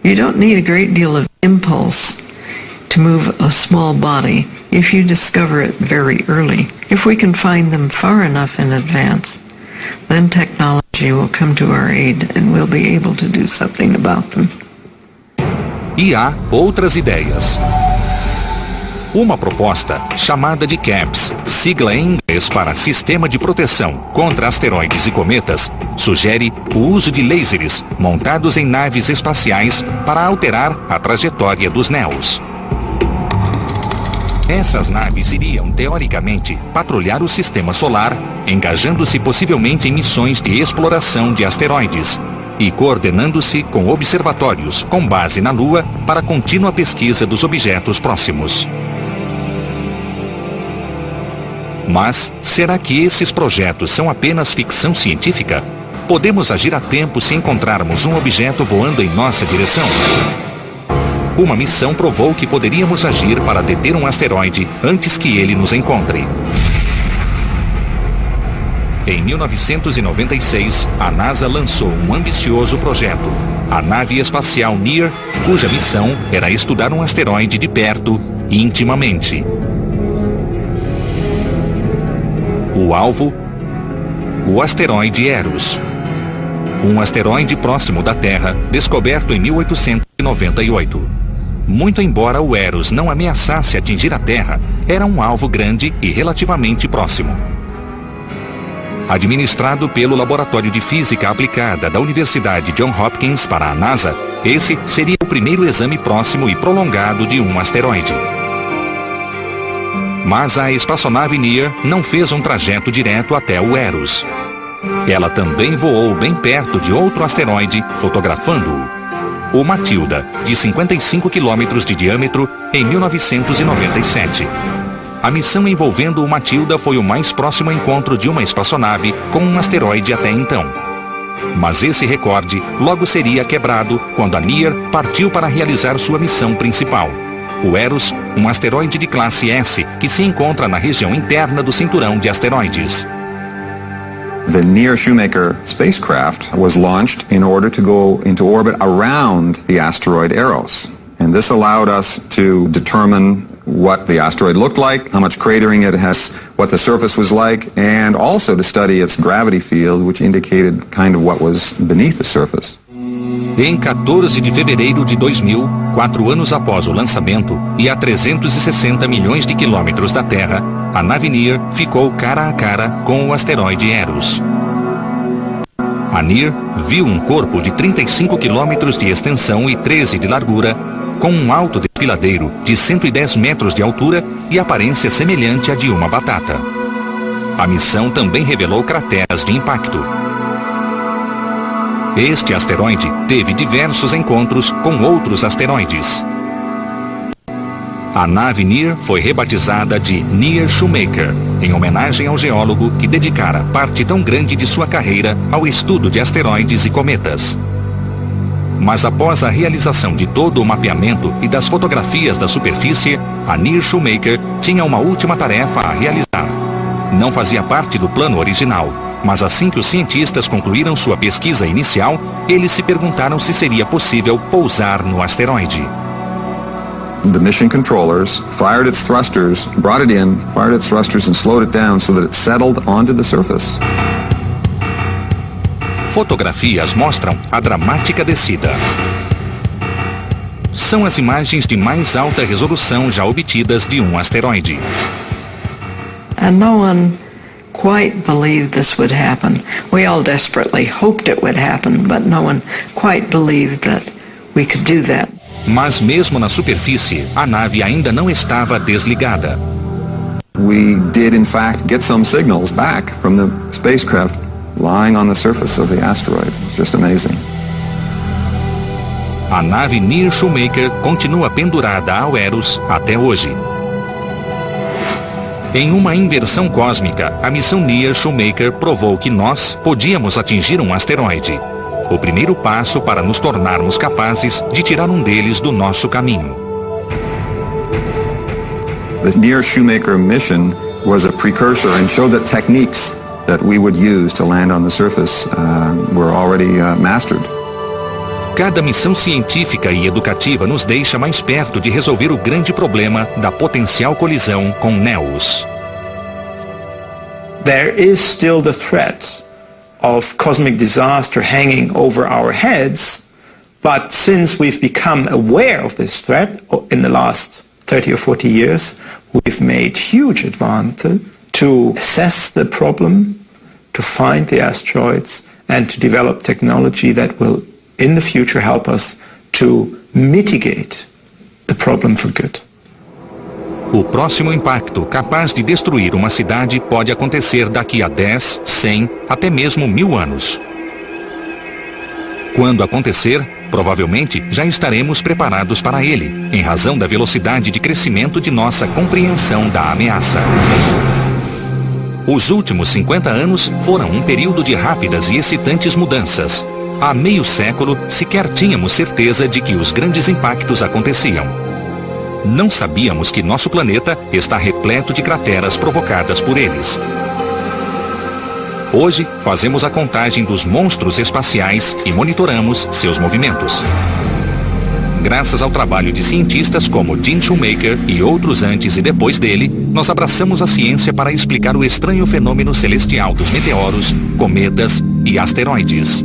You don't need a great deal of impulse to move a small body if you discover it very early. If we can find them far enough in advance, then technology will come to our aid and we'll be able to do something about them. E há outras ideias. Uma proposta, chamada de CAPS, sigla em inglês para Sistema de Proteção contra Asteroides e Cometas, sugere o uso de lasers montados em naves espaciais para alterar a trajetória dos NEOs. Essas naves iriam, teoricamente, patrulhar o sistema solar, engajando-se possivelmente em missões de exploração de asteroides e coordenando-se com observatórios com base na Lua para a contínua pesquisa dos objetos próximos. Mas, será que esses projetos são apenas ficção científica? Podemos agir a tempo se encontrarmos um objeto voando em nossa direção? Uma missão provou que poderíamos agir para deter um asteroide antes que ele nos encontre. Em 1996, a NASA lançou um ambicioso projeto, a nave espacial NEAR, cuja missão era estudar um asteroide de perto e intimamente. O alvo? O asteroide Eros. Um asteroide próximo da Terra, descoberto em 1898. Muito embora o Eros não ameaçasse atingir a Terra, era um alvo grande e relativamente próximo. Administrado pelo Laboratório de Física Aplicada da Universidade Johns Hopkins para a NASA, esse seria o primeiro exame próximo e prolongado de um asteroide. Mas a espaçonave NEAR não fez um trajeto direto até o Eros. Ela também voou bem perto de outro asteroide, fotografando-o. O Matilda, de 55 quilômetros de diâmetro, em 1997. A missão envolvendo o Matilda foi o mais próximo encontro de uma espaçonave com um asteroide até então. Mas esse recorde logo seria quebrado quando a NEAR partiu para realizar sua missão principal. O Eros, um asteroide de classe S que se encontra na região interna do cinturão de asteroides. The NEAR Shoemaker spacecraft was launched in order to go into orbit around the asteroid Eros. And this allowed us to determine what the asteroid looked like, how much cratering it has, what the surface was like, and also to study its gravity field, which indicated kind of what was beneath the surface. Em 14 de fevereiro de 2000, 4 anos após o lançamento e a 360 milhões de quilômetros da Terra, a nave NEAR ficou cara a cara com o asteroide Eros. A NEAR viu um corpo de 35 quilômetros de extensão e 13 de largura, com um alto desfiladeiro de 110 metros de altura e aparência semelhante à de uma batata. A missão também revelou crateras de impacto. Este asteroide teve diversos encontros com outros asteroides. A nave NEAR foi rebatizada de NEAR Shoemaker, em homenagem ao geólogo que dedicara parte tão grande de sua carreira ao estudo de asteroides e cometas. Mas após a realização de todo o mapeamento e das fotografias da superfície, a NEAR Shoemaker tinha uma última tarefa a realizar. Não fazia parte do plano original, mas assim que os cientistas concluíram sua pesquisa inicial, eles se perguntaram se seria possível pousar no asteroide. The mission controllers fired its thrusters, brought it in, fired its thrusters and slowed it down so that it settled onto the surface. Fotografias mostram a dramática descida. São as imagens de mais alta resolução já obtidas de um asteroide. And no one quite believed this would happen. We all desperately hoped it would happen, but no one quite believed that we could do that. Mas mesmo na superfície, a nave ainda não estava desligada. We did in fact get some signals back from the spacecraft lying on the surface of the asteroid. It's just amazing. A nave NEAR Shoemaker continua pendurada ao Eros até hoje. Em uma inversão cósmica, a missão NEAR Shoemaker provou que nós podíamos atingir um asteroide. O primeiro passo para nos tornarmos capazes de tirar um deles do nosso caminho. The NEAR Shoemaker mission was a precursor and showed that techniques that we would use to land on the surface were already mastered. Cada missão científica e educativa nos deixa mais perto de resolver o grande problema da potencial colisão com Neos. There is still the threat of cosmic disaster hanging over our heads, but since we've become aware of this threat in the last 30 or 40 years, we've made huge advances to assess the problem, to find the asteroids, and to develop technology that will in the future help us to mitigate the problem for good. O próximo impacto capaz de destruir uma cidade pode acontecer daqui a 10, 100, até mesmo 1000 anos. Quando acontecer, provavelmente já estaremos preparados para ele, em razão da velocidade de crescimento de nossa compreensão da ameaça. Os últimos 50 anos foram um período de rápidas e excitantes mudanças. Há meio século, sequer tínhamos certeza de que os grandes impactos aconteciam. Não sabíamos que nosso planeta está repleto de crateras provocadas por eles. Hoje, fazemos a contagem dos monstros espaciais e monitoramos seus movimentos. Graças ao trabalho de cientistas como Jim Shoemaker e outros antes e depois dele, nós abraçamos a ciência para explicar o estranho fenômeno celestial dos meteoros, cometas e asteroides.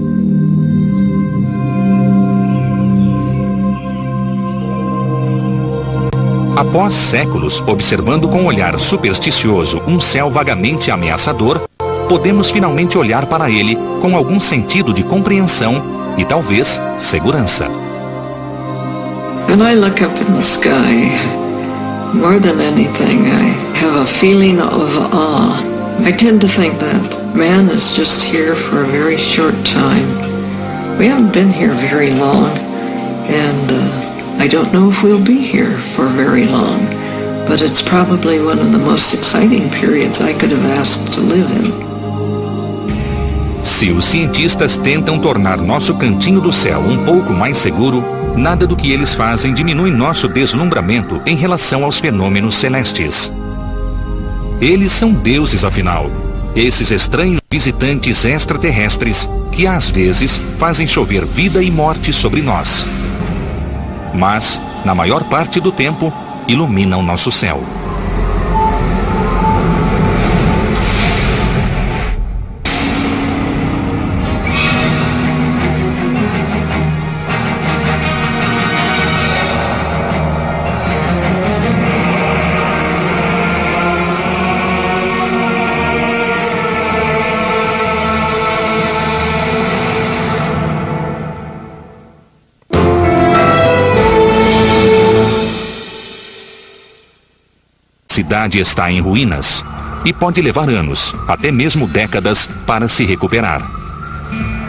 Após séculos observando com um olhar supersticioso um céu vagamente ameaçador, podemos finalmente olhar para ele com algum sentido de compreensão e talvez segurança. When I look up in the sky, more than anything, I have a feeling of awe. I tend to think that man is just here for a very short time. We haven't been here very long, and I don't know if we'll be here for very long, but it's probably one of the most exciting periods I could have asked to live in. Se os cientistas tentam tornar nosso cantinho do céu um pouco mais seguro, nada do que eles fazem diminui nosso deslumbramento em relação aos fenômenos celestes. Eles são deuses, afinal. Esses estranhos visitantes extraterrestres que às vezes fazem chover vida e morte sobre nós. Mas, na maior parte do tempo, iluminam nosso céu. A cidade está em ruínas e pode levar anos, até mesmo décadas, para se recuperar.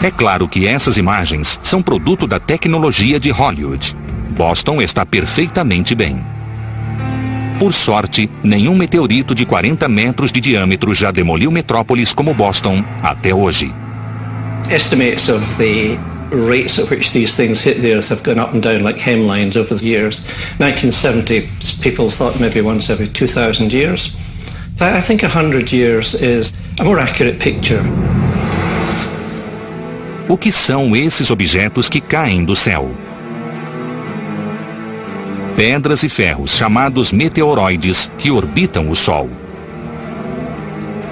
É claro que essas imagens são produto da tecnologia de Hollywood. Boston está perfeitamente bem. Por sorte, nenhum meteorito de 40 metros de diâmetro já demoliu metrópoles como Boston até hoje. Estimates of the rates at which these things hit the earth have gone up and down like hemlines over the years. 1970, people thought maybe once every 2,000 years. I think 100 years is a more accurate picture. O que são esses objetos que caem do céu? Pedras e ferros chamados meteoroides que orbitam o Sol.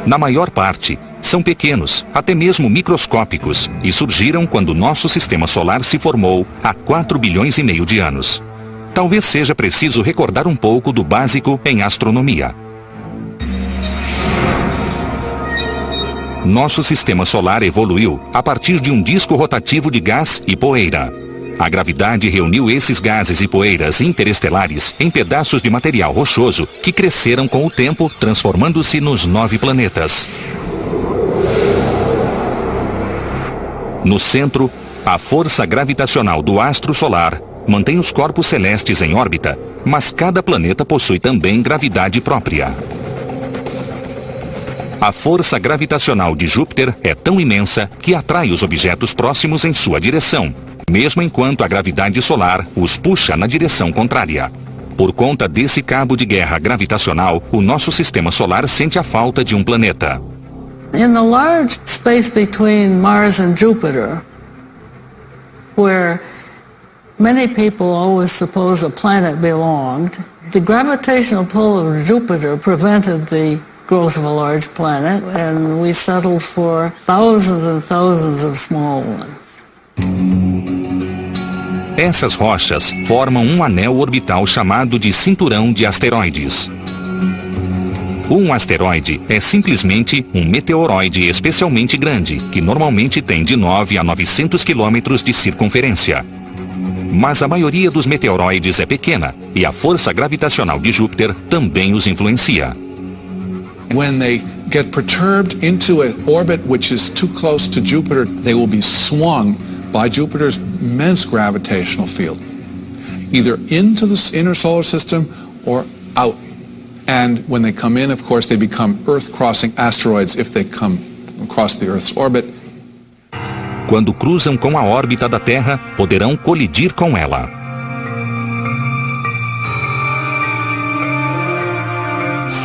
Na maior parte, são pequenos, até mesmo microscópicos, e surgiram quando nosso sistema solar se formou há 4 bilhões e meio de anos. Talvez seja preciso recordar um pouco do básico em astronomia. Nosso sistema solar evoluiu a partir de um disco rotativo de gás e poeira. A gravidade reuniu esses gases e poeiras interestelares em pedaços de material rochoso que cresceram com o tempo, transformando-se nos 9 planetas. No centro, a força gravitacional do astro solar mantém os corpos celestes em órbita, mas cada planeta possui também gravidade própria. A força gravitacional de Júpiter é tão imensa que atrai os objetos próximos em sua direção, mesmo enquanto a gravidade solar os puxa na direção contrária. Por conta desse cabo de guerra gravitacional, o nosso sistema solar sente a falta de um planeta. In the large space between Mars and Jupiter, where many people always suppose a planet belonged, the gravitational pull of Jupiter prevented the growth of a large planet, and we settled for thousands and thousands of small ones. Essas rochas formam um anel orbital chamado de cinturão de asteroides. Um asteroide é simplesmente um meteoroide especialmente grande, que normalmente tem de 9 a 900 quilômetros de circunferência. Mas a maioria dos meteoroides é pequena e a força gravitacional de Júpiter também os influencia. When they get perturbed into an orbit which is too close to Jupiter, they will be swung by Jupiter's immense gravitational field, either into the inner solar system or out. And when they come in, of course, they become Earth-crossing asteroids if they come across the Earth's orbit. Quando cruzam com a órbita da Terra, poderão colidir com ela.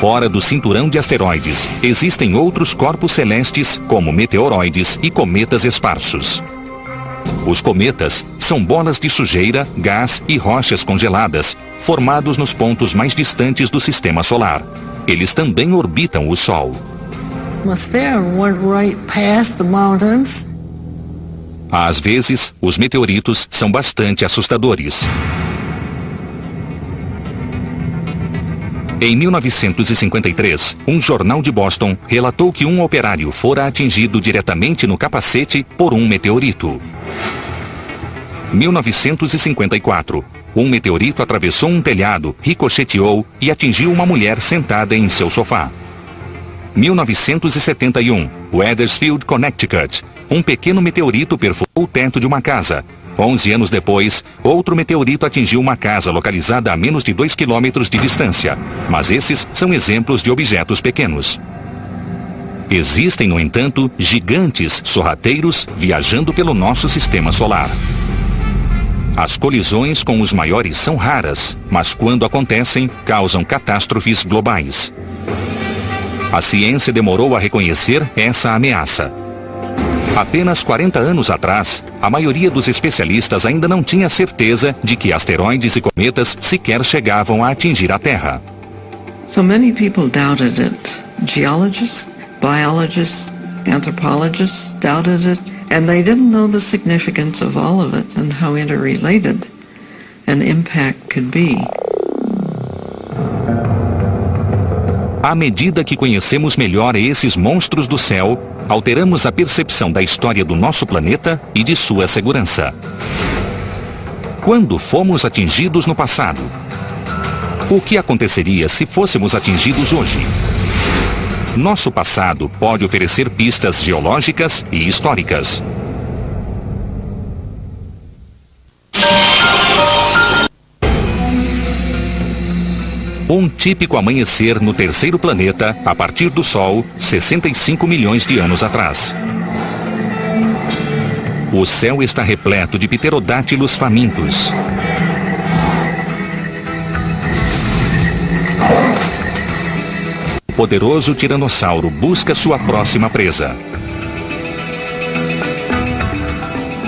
Fora do cinturão de asteroides, existem outros corpos celestes, como meteoroides e cometas esparsos. Os cometas são bolas de sujeira, gás e rochas congeladas, formados nos pontos mais distantes do sistema solar. Eles também orbitam o Sol. Atmosphere went right past the mountains. Às vezes, os meteoritos são bastante assustadores. Em 1953, um jornal de Boston relatou que um operário fora atingido diretamente no capacete por um meteorito. 1954, um meteorito atravessou um telhado, ricocheteou e atingiu uma mulher sentada em seu sofá. 1971, Wethersfield, Connecticut, um pequeno meteorito perfurou o teto de uma casa. 11 anos depois, outro meteorito atingiu uma casa localizada a menos de 2 quilômetros de distância. Mas esses são exemplos de objetos pequenos. Existem, no entanto, gigantes sorrateiros viajando pelo nosso sistema solar. As colisões com os maiores são raras, mas quando acontecem, causam catástrofes globais. A ciência demorou a reconhecer essa ameaça. Apenas 40 anos atrás, a maioria dos especialistas ainda não tinha certeza de que asteroides e cometas sequer chegavam a atingir a Terra. So many people doubted it. Geologists, biologists, anthropologists doubted it, and they didn't know the significance of all of it and how interrelated an impact could be. À medida que conhecemos melhor esses monstros do céu, alteramos a percepção da história do nosso planeta e de sua segurança. Quando fomos atingidos no passado? O que aconteceria se fôssemos atingidos hoje? Nosso passado pode oferecer pistas geológicas e históricas. Um típico amanhecer no terceiro planeta, a partir do Sol, 65 milhões de anos atrás. O céu está repleto de pterodátilos famintos. O poderoso tiranossauro busca sua próxima presa.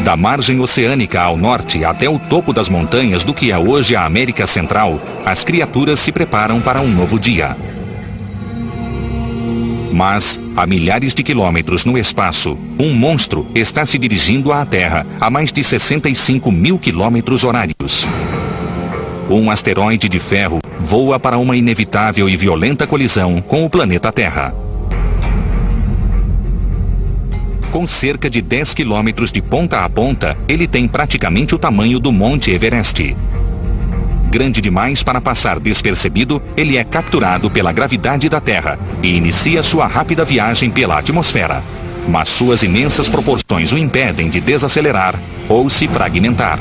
Da margem oceânica ao norte até o topo das montanhas do que é hoje a América Central, as criaturas se preparam para um novo dia. Mas, a milhares de quilômetros no espaço, um monstro está se dirigindo à Terra a mais de 65 mil quilômetros horários. Um asteroide de ferro voa para uma inevitável e violenta colisão com o planeta Terra. Com cerca de 10 quilômetros de ponta a ponta, ele tem praticamente o tamanho do Monte Everest. Grande demais para passar despercebido, ele é capturado pela gravidade da Terra e inicia sua rápida viagem pela atmosfera. Mas suas imensas proporções o impedem de desacelerar ou se fragmentar.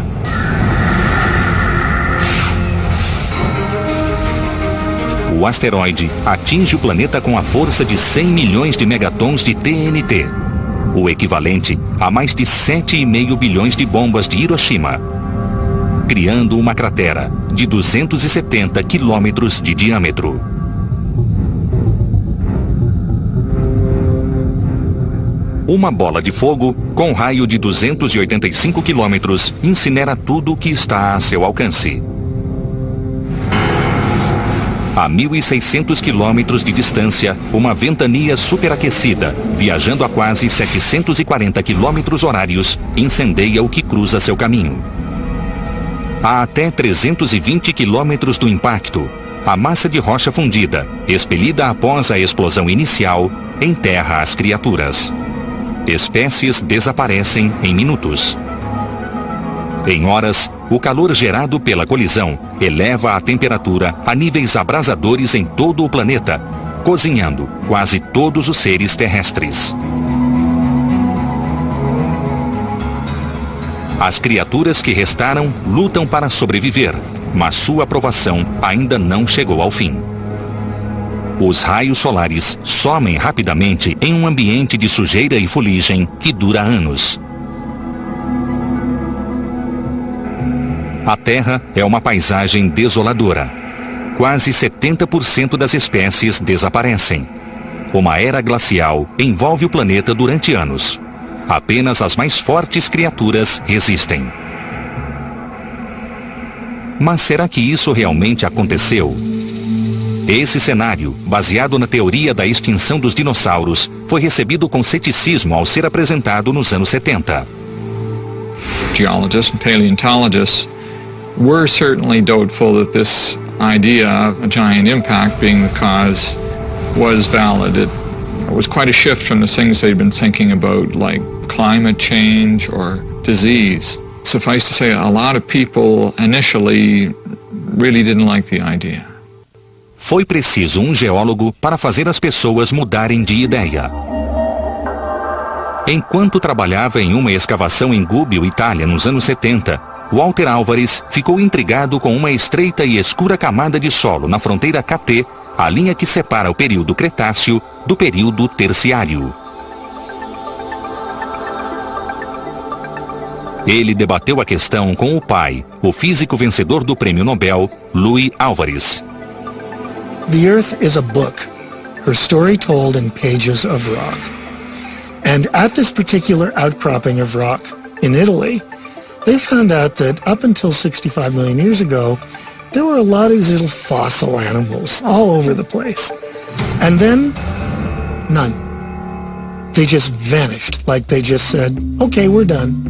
O asteroide atinge o planeta com a força de 100 milhões de megatons de TNT. O equivalente a mais de 7,5 bilhões de bombas de Hiroshima, criando uma cratera de 270 quilômetros de diâmetro. Uma bola de fogo, com raio de 285 quilômetros, incinera tudo o que está a seu alcance. A 1.600 quilômetros de distância, uma ventania superaquecida, viajando a quase 740 quilômetros horários, incendeia o que cruza seu caminho. A até 320 quilômetros do impacto, a massa de rocha fundida, expelida após a explosão inicial, enterra as criaturas. Espécies desaparecem em minutos. Em horas, o calor gerado pela colisão eleva a temperatura a níveis abrasadores em todo o planeta, cozinhando quase todos os seres terrestres. As criaturas que restaram lutam para sobreviver, mas sua provação ainda não chegou ao fim. Os raios solares somem rapidamente em um ambiente de sujeira e fuligem que dura anos. A Terra é uma paisagem desoladora. Quase 70% das espécies desaparecem. Uma era glacial envolve o planeta durante anos. Apenas as mais fortes criaturas resistem. Mas será que isso realmente aconteceu? Esse cenário, baseado na teoria da extinção dos dinossauros, foi recebido com ceticismo ao ser apresentado nos anos 70. Geologists and paleontologists were certainly doubtful that this idea of a giant impact being the cause was valid. It was quite a shift from the things they'd been thinking about, like climate change or disease. Suffice to say, a lot of people initially really didn't like the idea. Foi preciso um geólogo para fazer as pessoas mudarem de ideia. Enquanto trabalhava em uma escavação em Gubbio, Itália, nos anos 70, Walter Álvares ficou intrigado com uma estreita e escura camada de solo na fronteira KT, a linha que separa o período Cretáceo do período Terciário. Ele debateu a questão com o pai, o físico vencedor do Prêmio Nobel, Louis Álvares. The Earth is a book, her story told in pages of rock. And at this particular outcropping of rock in Italy, they found out that up until 65 million years ago, there were a lot of these little fossil animals all over the place. And then, none. They just vanished, like they just said, okay, we're done.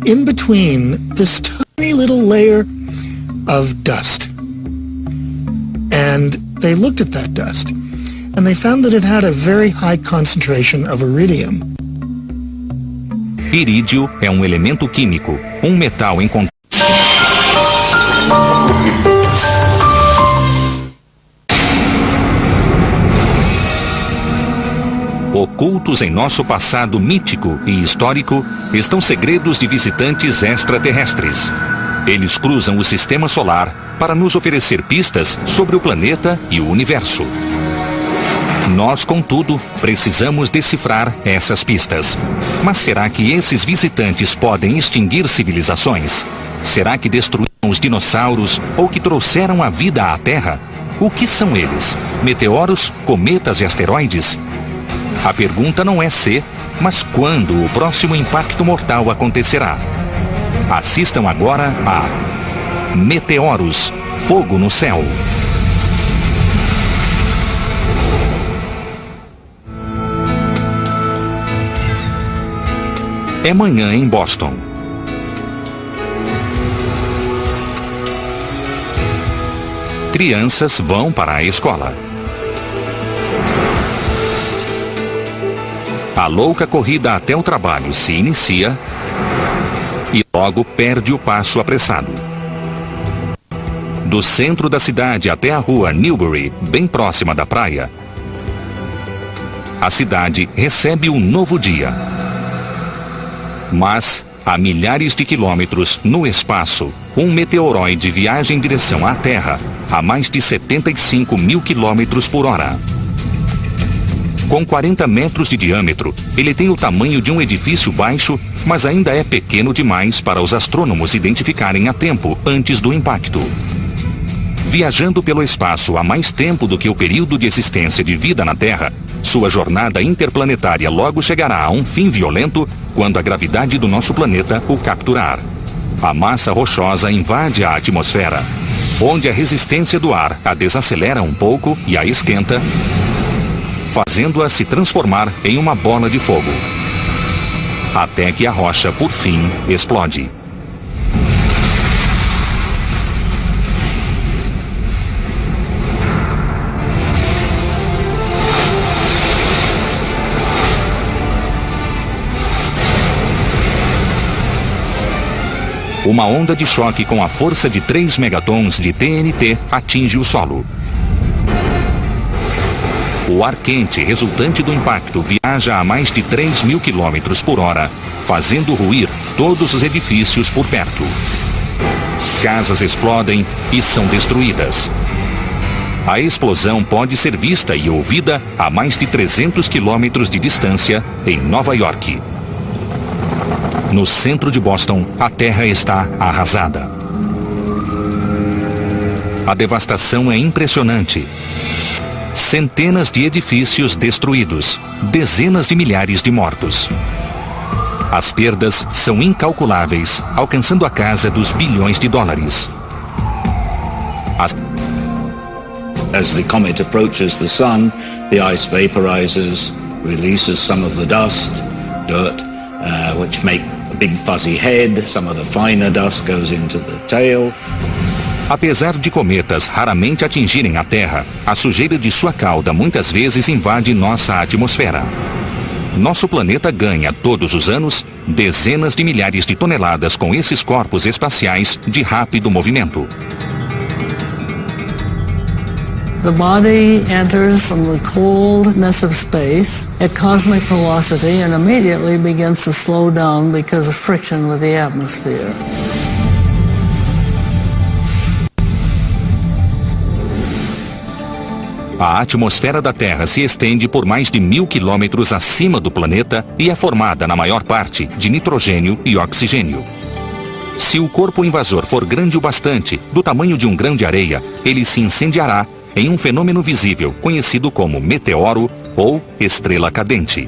In between, this tiny little layer of dust. And they looked at that dust, and they found that it had a very high concentration of iridium. Irídio é um elemento químico, um metal encontrado. Ocultos em nosso passado mítico e histórico, estão segredos de visitantes extraterrestres. Eles cruzam o sistema solar para nos oferecer pistas sobre o planeta e o universo. Nós, contudo, precisamos decifrar essas pistas. Mas será que esses visitantes podem extinguir civilizações? Será que destruíram os dinossauros ou que trouxeram a vida à Terra? O que são eles? Meteoros, cometas e asteroides? A pergunta não é se, mas quando o próximo impacto mortal acontecerá. Assistam agora a Meteoros, Fogo no Céu. É manhã em Boston. Crianças vão para a escola. A louca corrida até o trabalho se inicia e logo perde o passo apressado. Do centro da cidade até a rua Newbury, bem próxima da praia, a cidade recebe um novo dia. Mas, a milhares de quilômetros no espaço, um meteoroide viaja em direção à Terra a mais de 75 mil quilômetros por hora. Com 40 metros de diâmetro, ele tem o tamanho de um edifício baixo, mas ainda é pequeno demais para os astrônomos identificarem a tempo antes do impacto. Viajando pelo espaço há mais tempo do que o período de existência de vida na Terra, sua jornada interplanetária logo chegará a um fim violento quando a gravidade do nosso planeta o capturar. A massa rochosa invade a atmosfera, onde a resistência do ar a desacelera um pouco e a esquenta, fazendo-a se transformar em uma bola de fogo, até que a rocha, por fim, explode. uma onda de choque com a força de 3 megatons de TNT atinge o solo. O ar quente resultante do impacto viaja a mais de 3.000 km por hora, fazendo ruir todos os edifícios por perto. Casas explodem e são destruídas. A explosão pode ser vista e ouvida a mais de 300 quilômetros de distância em Nova York. No centro de Boston, a terra está arrasada. A devastação é impressionante. Centenas de edifícios destruídos, dezenas de milhares de mortos. As perdas são incalculáveis, alcançando a casa dos bilhões de dólares. As the comet approaches the sun, the ice vaporizes, releases some of the dust, dirt, which make a big fuzzy head. Some of the finer dust goes into the tail. Apesar de cometas raramente atingirem a Terra, a sujeira de sua cauda muitas vezes invade nossa atmosfera. Nosso planeta ganha, todos os anos, dezenas de milhares de toneladas com esses corpos espaciais de rápido movimento. The body enters from the coldness of space at cosmic velocity and immediately begins to slow down because of friction with the atmosphere. A atmosfera da Terra se estende por mais de 1.000 quilômetros acima do planeta e é formada, na maior parte, de nitrogênio e oxigênio. Se o corpo invasor for grande o bastante, do tamanho de um grão de areia, ele se incendiará em um fenômeno visível conhecido como meteoro ou estrela cadente.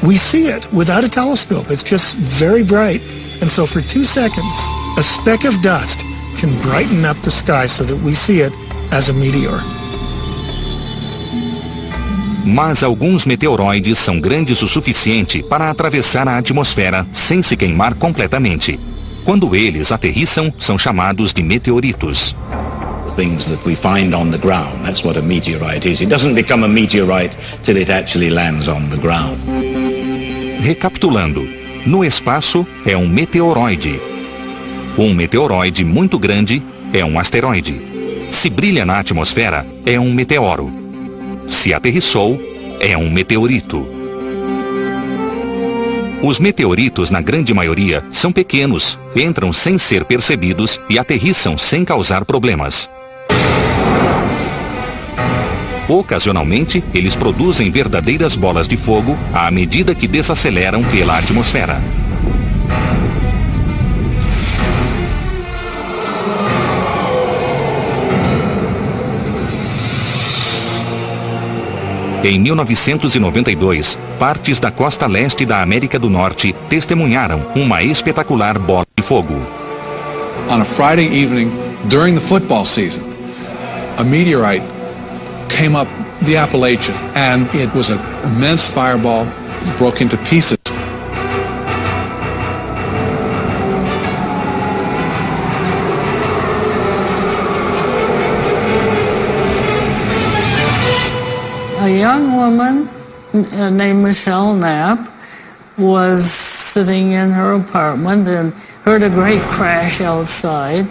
We see it without a telescope. It's just very bright. And so for 2 seconds, a speck of dust can brighten up the sky so that we see it as a meteor. Mas alguns meteoroides são grandes o suficiente para atravessar a atmosfera sem se queimar completamente. Quando eles aterrissam, são chamados de meteoritos. Things that we find on the ground, that's what a meteorite is. It doesn't become a meteorite till it actually lands on the ground. Recapitulando, no espaço é um meteoroide. Um meteoroide muito grande é um asteroide. Se brilha na atmosfera, é um meteoro. Se aterrissou, é um meteorito. Os meteoritos, na grande maioria, são pequenos, entram sem ser percebidos e aterrissam sem causar problemas. Ocasionalmente, eles produzem verdadeiras bolas de fogo à medida que desaceleram pela atmosfera. Em 1992, partes da costa leste da América do Norte testemunharam uma espetacular bola de fogo. On a Friday evening, during the football season, a meteorite came up the Appalachian, and it was an immense fireball, broke into pieces. A young woman named Michelle Knapp was sitting in her apartment and heard a great crash outside,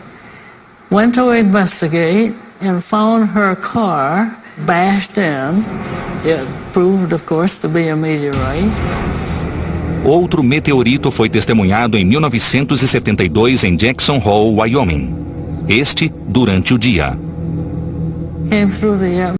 went to investigate and found her car bashed in. It proved, of course, to be a meteorite. Outro meteorito foi testemunhado em 1972 em Jackson Hole, Wyoming. Este durante o dia. Came through the